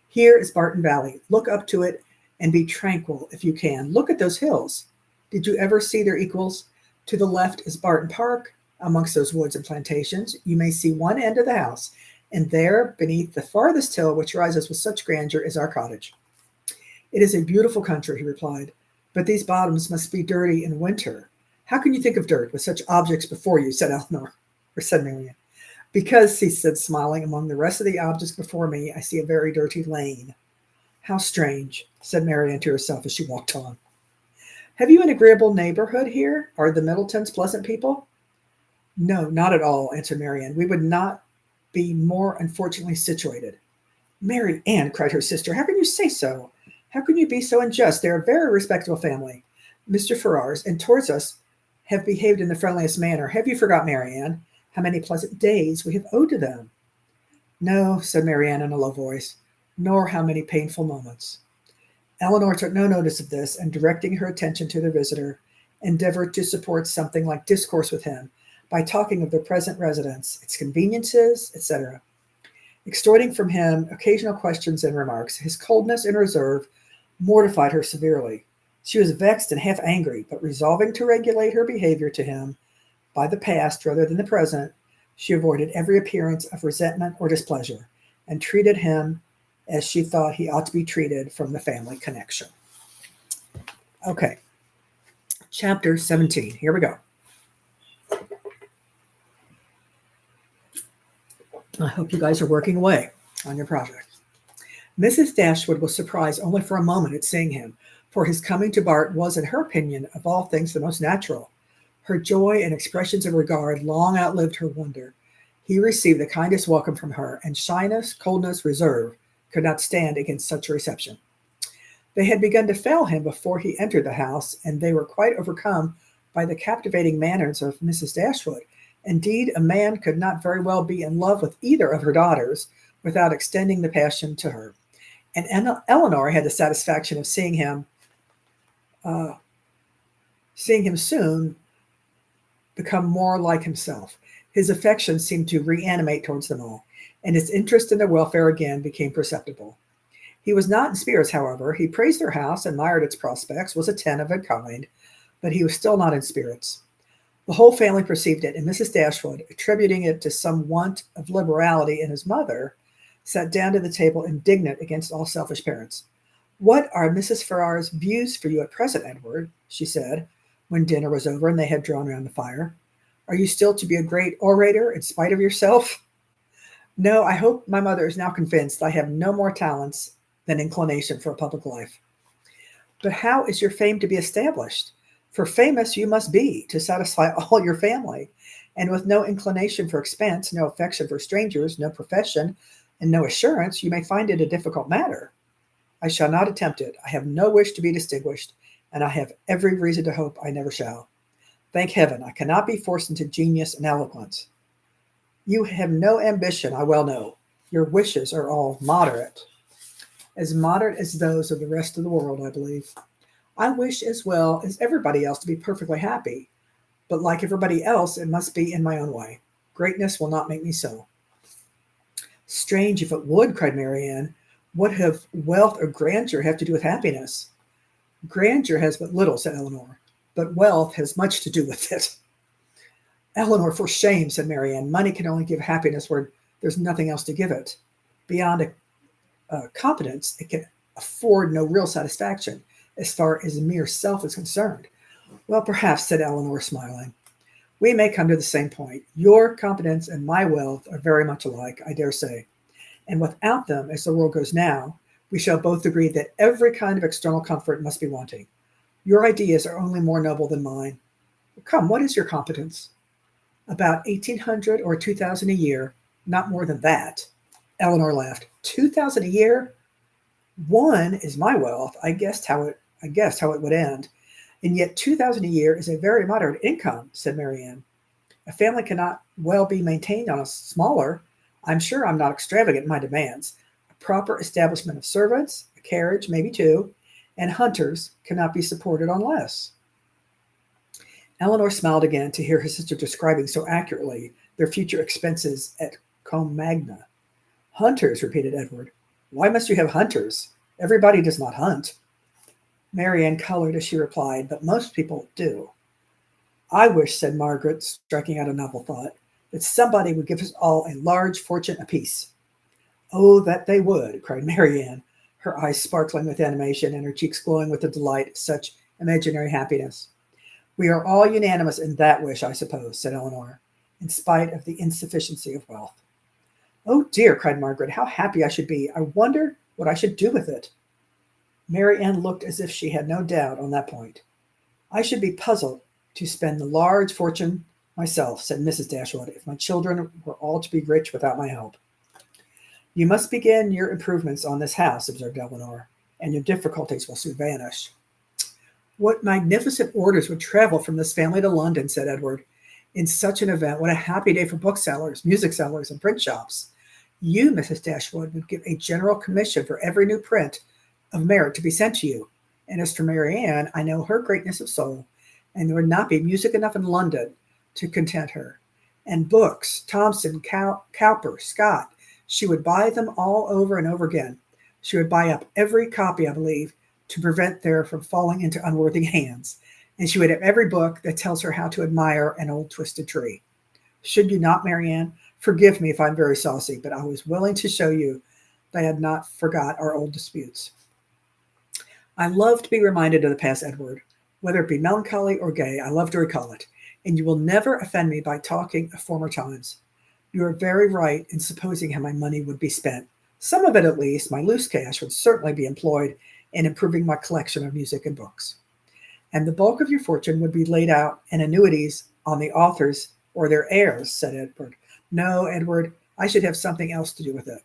Here is Barton Valley. Look up to it and be tranquil if you can. Look at those hills. Did you ever see their equals? To the left is Barton Park. Amongst those woods and plantations, you may see one end of the house, and there, beneath the farthest hill which rises with such grandeur, is our cottage. It is a beautiful country, he replied, but these bottoms must be dirty in winter. How can you think of dirt with such objects before you? Said Marianne. Because, he said, smiling, among the rest of the objects before me, I see a very dirty lane. How strange, said Marianne to herself as she walked on. Have you an agreeable neighborhood here? Are the Middletons pleasant people? No, not at all, answered Marianne. We would not be more unfortunately situated. Mary Ann, cried her sister, how can you say so? How can you be so unjust? They are a very respectable family, Mr. Ferrars, and towards us have behaved in the friendliest manner. Have you forgot, Marianne, how many pleasant days we have owed to them? No, said Marianne in a low voice, nor how many painful moments. Eleanor took no notice of this, and directing her attention to their visitor, endeavored to support something like discourse with him by talking of their present residence, its conveniences, etc. Extorting from him occasional questions and remarks, his coldness and reserve mortified her severely. She was vexed and half angry, but resolving to regulate her behavior to him by the past rather than the present, she avoided every appearance of resentment or displeasure, and treated him as she thought he ought to be treated from the family connection. Okay, chapter 17. Here we go. I hope you guys are working away on your project. Mrs. Dashwood was surprised only for a moment at seeing him, for his coming to Bart was, in her opinion, of all things the most natural. Her joy and expressions of regard long outlived her wonder. He received the kindest welcome from her, and shyness, coldness, reserve could not stand against such a reception. They had begun to fail him before he entered the house, and they were quite overcome by the captivating manners of Mrs. Dashwood. Indeed, a man could not very well be in love with either of her daughters without extending the passion to her. And Eleanor had the satisfaction of seeing him soon become more like himself. His affection seemed to reanimate towards them all, and his interest in their welfare again became perceptible. He was not in spirits, however. He praised their house, admired its prospects, was attentive and kind, but he was still not in spirits. The whole family perceived it, and Mrs. Dashwood, attributing it to some want of liberality in his mother, sat down to the table indignant against all selfish parents. What are Mrs. Ferrars's views for you at present, Edward? She said, when dinner was over and they had drawn round the fire. Are you still to be a great orator in spite of yourself? No, I hope my mother is now convinced I have no more talents than inclination for a public life. But how is your fame to be established? For famous you must be to satisfy all your family, and with no inclination for expense, no affection for strangers, no profession, and no assurance, you may find it a difficult matter. I shall not attempt it. I have no wish to be distinguished, and I have every reason to hope I never shall. Thank heaven, I cannot be forced into genius and eloquence. You have no ambition, I well know. Your wishes are all moderate. As moderate as those of the rest of the world, I believe. I wish as well as everybody else to be perfectly happy, but like everybody else, it must be in my own way. Greatness will not make me so. Strange if it would, cried Marianne. What have wealth or grandeur have to do with happiness? Grandeur has but little, said Eleanor, but wealth has much to do with it. Eleanor, for shame, said Marianne. Money can only give happiness where there's nothing else to give it. Beyond a competence, it can afford no real satisfaction. as far as mere self is concerned. Well, perhaps, said Eleanor, smiling. We may come to the same point. Your competence and my wealth are very much alike, I dare say. And without them, as the world goes now, we shall both agree that every kind of external comfort must be wanting. Your ideas are only more noble than mine. Come, what is your competence? About 1,800 or 2,000 a year, not more than that. Eleanor laughed. 2,000 a year? One is my wealth. I guessed how it would end. And yet 2,000 a year is a very moderate income, said Marianne. A family cannot well be maintained on a smaller. I'm sure I'm not extravagant in my demands. A proper establishment of servants, a carriage, maybe two, and hunters cannot be supported on less. Eleanor smiled again to hear her sister describing so accurately their future expenses at Combe Magna. Hunters, repeated Edward. Why must you have hunters? Everybody does not hunt. Marianne colored as she replied, but most people do. I wish, said Margaret, striking out a novel thought, that somebody would give us all a large fortune apiece. Oh, that they would, cried Marianne, her eyes sparkling with animation and her cheeks glowing with the delight of such imaginary happiness. We are all unanimous in that wish, I suppose, said Eleanor, in spite of the insufficiency of wealth. Oh dear, cried Margaret, how happy I should be. I wonder what I should do with it. Marianne looked as if she had no doubt on that point. I should be puzzled to spend the large fortune myself, said Mrs. Dashwood, if my children were all to be rich without my help. You must begin your improvements on this house, observed Eleanor, and your difficulties will soon vanish. What magnificent orders would travel from this family to London, said Edward. In such an event, what a happy day for booksellers, music sellers, and print shops. You, Mrs. Dashwood, would give a general commission for every new print of merit to be sent to you. And as for Marianne, I know her greatness of soul, and there would not be music enough in London to content her. And books, Thomson, Cowper, Scott, she would buy them all over and over again. She would buy up every copy, I believe, to prevent their from falling into unworthy hands. And she would have every book that tells her how to admire an old twisted tree. Should you not, Marianne? Forgive me if I'm very saucy, but I was willing to show you that I had not forgot our old disputes. I love to be reminded of the past, Edward. Whether it be melancholy or gay, I love to recall it, and you will never offend me by talking of former times. You are very right in supposing how my money would be spent. Some of it, at least, my loose cash, would certainly be employed in improving my collection of music and books. And the bulk of your fortune would be laid out in annuities on the authors or their heirs, said Edward. No, Edward, I should have something else to do with it.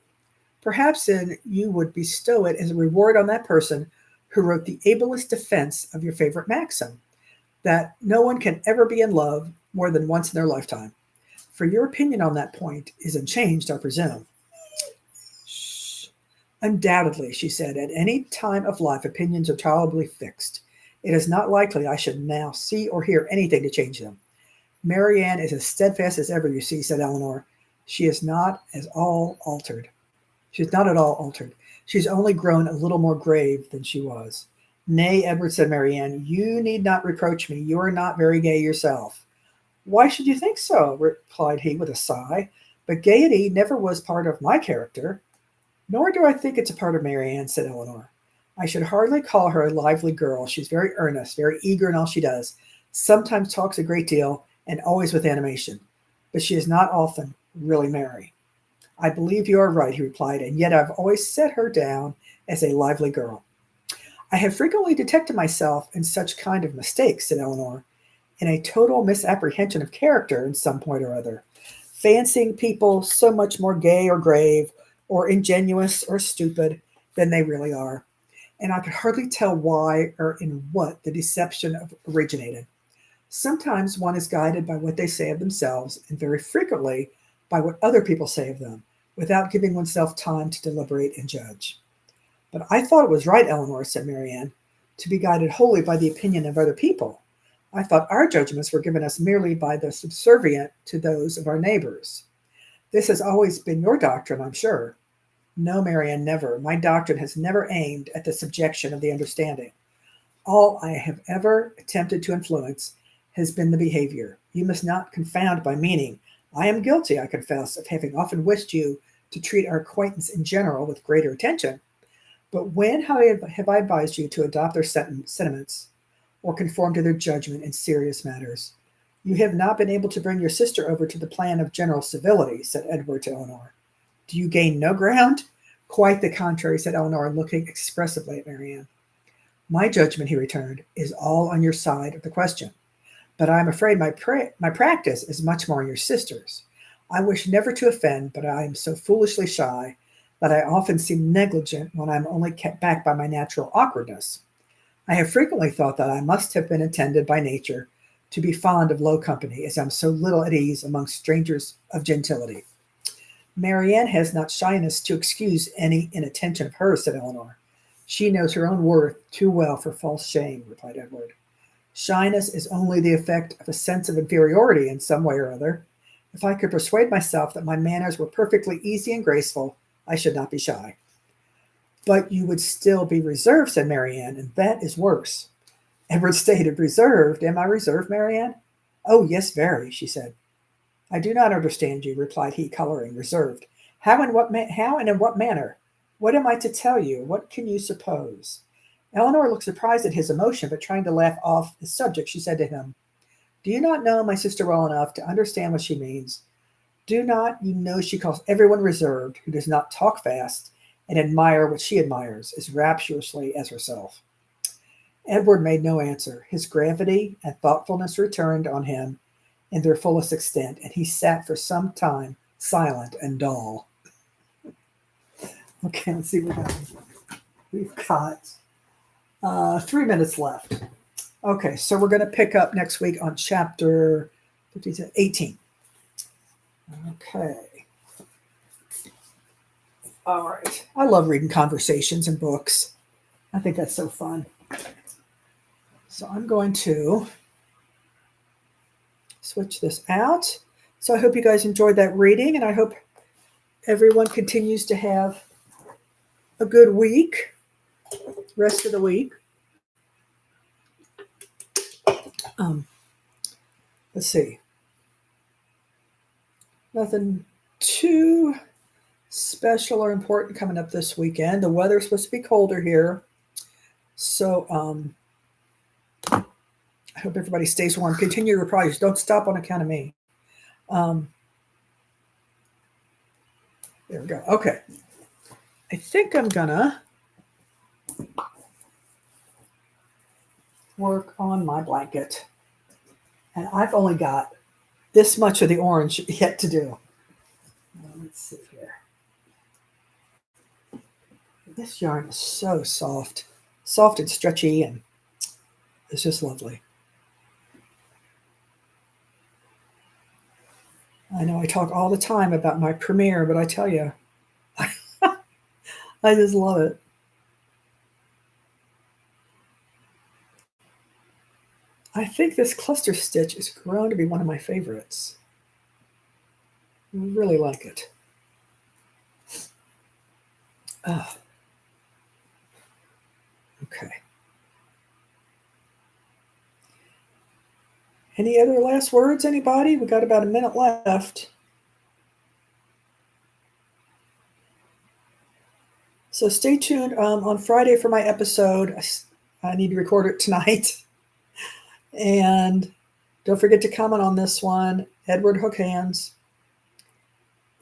Perhaps then you would bestow it as a reward on that person who wrote the ablest defense of your favorite maxim, that no one can ever be in love more than once in their lifetime. For your opinion on that point is unchanged, I presume. Shh. Undoubtedly, she said, at any time of life opinions are tolerably fixed. It is not likely I should now see or hear anything to change them. Marianne is as steadfast as ever, you see, said Eleanor. She is not at all altered. She is not at all altered. She has only grown a little more grave than she was. Nay, Edward, said Marianne, you need not reproach me. You are not very gay yourself. Why should you think so? Replied he with a sigh. But gaiety never was part of my character. Nor do I think it's a part of Marianne, said Eleanor. I should hardly call her a lively girl. She's very earnest, very eager in all she does, sometimes talks a great deal, and always with animation. But she is not often really merry. I believe you are right, he replied, and yet I've always set her down as a lively girl. I have frequently detected myself in such kind of mistakes, said Eleanor, in a total misapprehension of character in some point or other, fancying people so much more gay or grave, or ingenuous or stupid than they really are. And I could hardly tell why or in what the deception originated. Sometimes one is guided by what they say of themselves, and very frequently by what other people say of them, without giving oneself time to deliberate and judge. But I thought it was right, Eleanor, said Marianne, to be guided wholly by the opinion of other people. I thought our judgments were given us merely by the subservient to those of our neighbors. This has always been your doctrine, I'm sure. No, Marianne, never. My doctrine has never aimed at the subjection of the understanding. All I have ever attempted to influence has been the behavior. You must not confound by meaning. I am guilty, I confess, of having often wished you to treat our acquaintance in general with greater attention. But when have I advised you to adopt their sentiments or conform to their judgment in serious matters? You have not been able to bring your sister over to the plan of general civility, said Edward to Eleanor. Do you gain no ground? Quite the contrary, said Eleanor, looking expressively at Marianne. My judgment, he returned, is all on your side of the question. But I am afraid my practice is much more on your sister's. I wish never to offend, but I am so foolishly shy that I often seem negligent when I am only kept back by my natural awkwardness. I have frequently thought that I must have been intended by nature to be fond of low company, as I am so little at ease among strangers of gentility. Marianne has not shyness to excuse any inattention of hers, said Eleanor. She knows her own worth too well for false shame, replied Edward. Shyness is only the effect of a sense of inferiority in some way or other. If I could persuade myself that my manners were perfectly easy and graceful, I should not be shy. But you would still be reserved, said Marianne, and that is worse. Edward stated, reserved? Am I reserved, Marianne? Oh, yes, very, she said. I do not understand you, replied he, coloring, reserved. How and in what manner? What am I to tell you? What can you suppose? Eleanor looked surprised at his emotion, but trying to laugh off the subject, she said to him, Do you not know my sister well enough to understand what she means? Do not you know she calls everyone reserved who does not talk fast and admire what she admires as rapturously as herself? Edward made no answer. His gravity and thoughtfulness returned on him in their fullest extent, and he sat for some time silent and dull. Okay, let's see what we've got 3 minutes left. Okay, so we're going to pick up next week on chapter 18. Okay. All right. I love reading conversations and books. I think that's so fun. So I'm going to switch this out. So I hope you guys enjoyed that reading, and I hope everyone continues to have a good week, rest of the week. Let's see. Nothing too special or important coming up this weekend. The weather's supposed to be colder here. So I hope everybody stays warm. Continue your projects. Don't stop on account of me. There we go. Okay. I think I'm gonna work on my blanket. And I've only got this much of the orange yet to do. Let's see here. This yarn is so soft and stretchy, and it's just lovely. I know I talk all the time about my premiere, but I tell you, I just love it. I think this cluster stitch has grown to be one of my favorites. I really like it. Okay. Any other last words, anybody? We got about a minute left. So stay tuned on Friday for my episode. I need to record it tonight. And don't forget to comment on this one, Edward Hook Hands.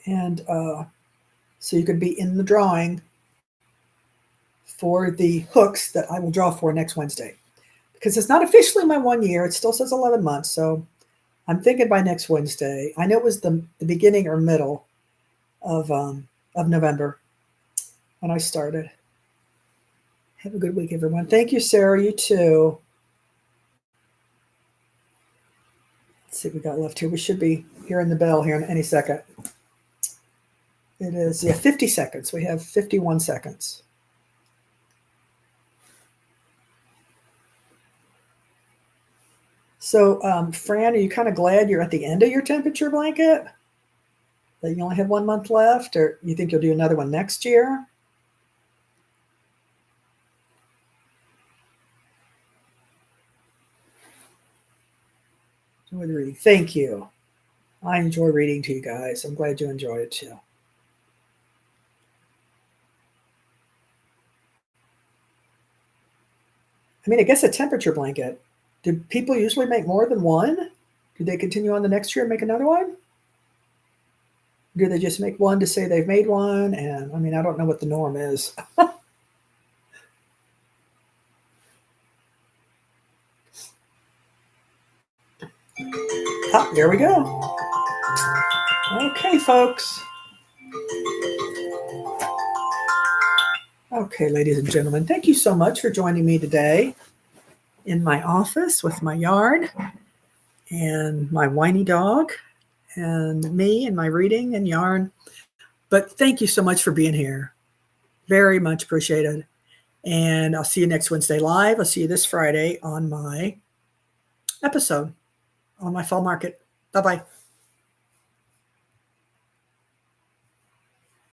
And so you can be in the drawing for the hooks that I will draw for next Wednesday. Because it's not officially my 1 year. It still says 11 months. So I'm thinking by next Wednesday. I know it was the beginning or middle of November when I started. Have a good week, everyone. Thank you, Sarah. You too. Let's see what we got left here. We should be hearing the bell here in any second. It is, 50 seconds. We have 51 seconds. So, Fran, are you kind of glad you're at the end of your temperature blanket? That you only have 1 month left? Or you think you'll do another one next year? Enjoy the reading. Thank you. I enjoy reading to you guys. I'm glad you enjoy it too. I mean, I guess a temperature blanket. Do people usually make more than one? Do they continue on the next year and make another one? Do they just make one to say they've made one? And I mean, I don't know what the norm is. Oh, there we go. Okay, folks. Okay, ladies and gentlemen, thank you so much for joining me today in my office with my yarn and my whiny dog and me and my reading and yarn. But thank you so much for being here. Very much appreciated. And I'll see you next Wednesday live. I'll see you this Friday on my episode on my fall market. Bye-bye.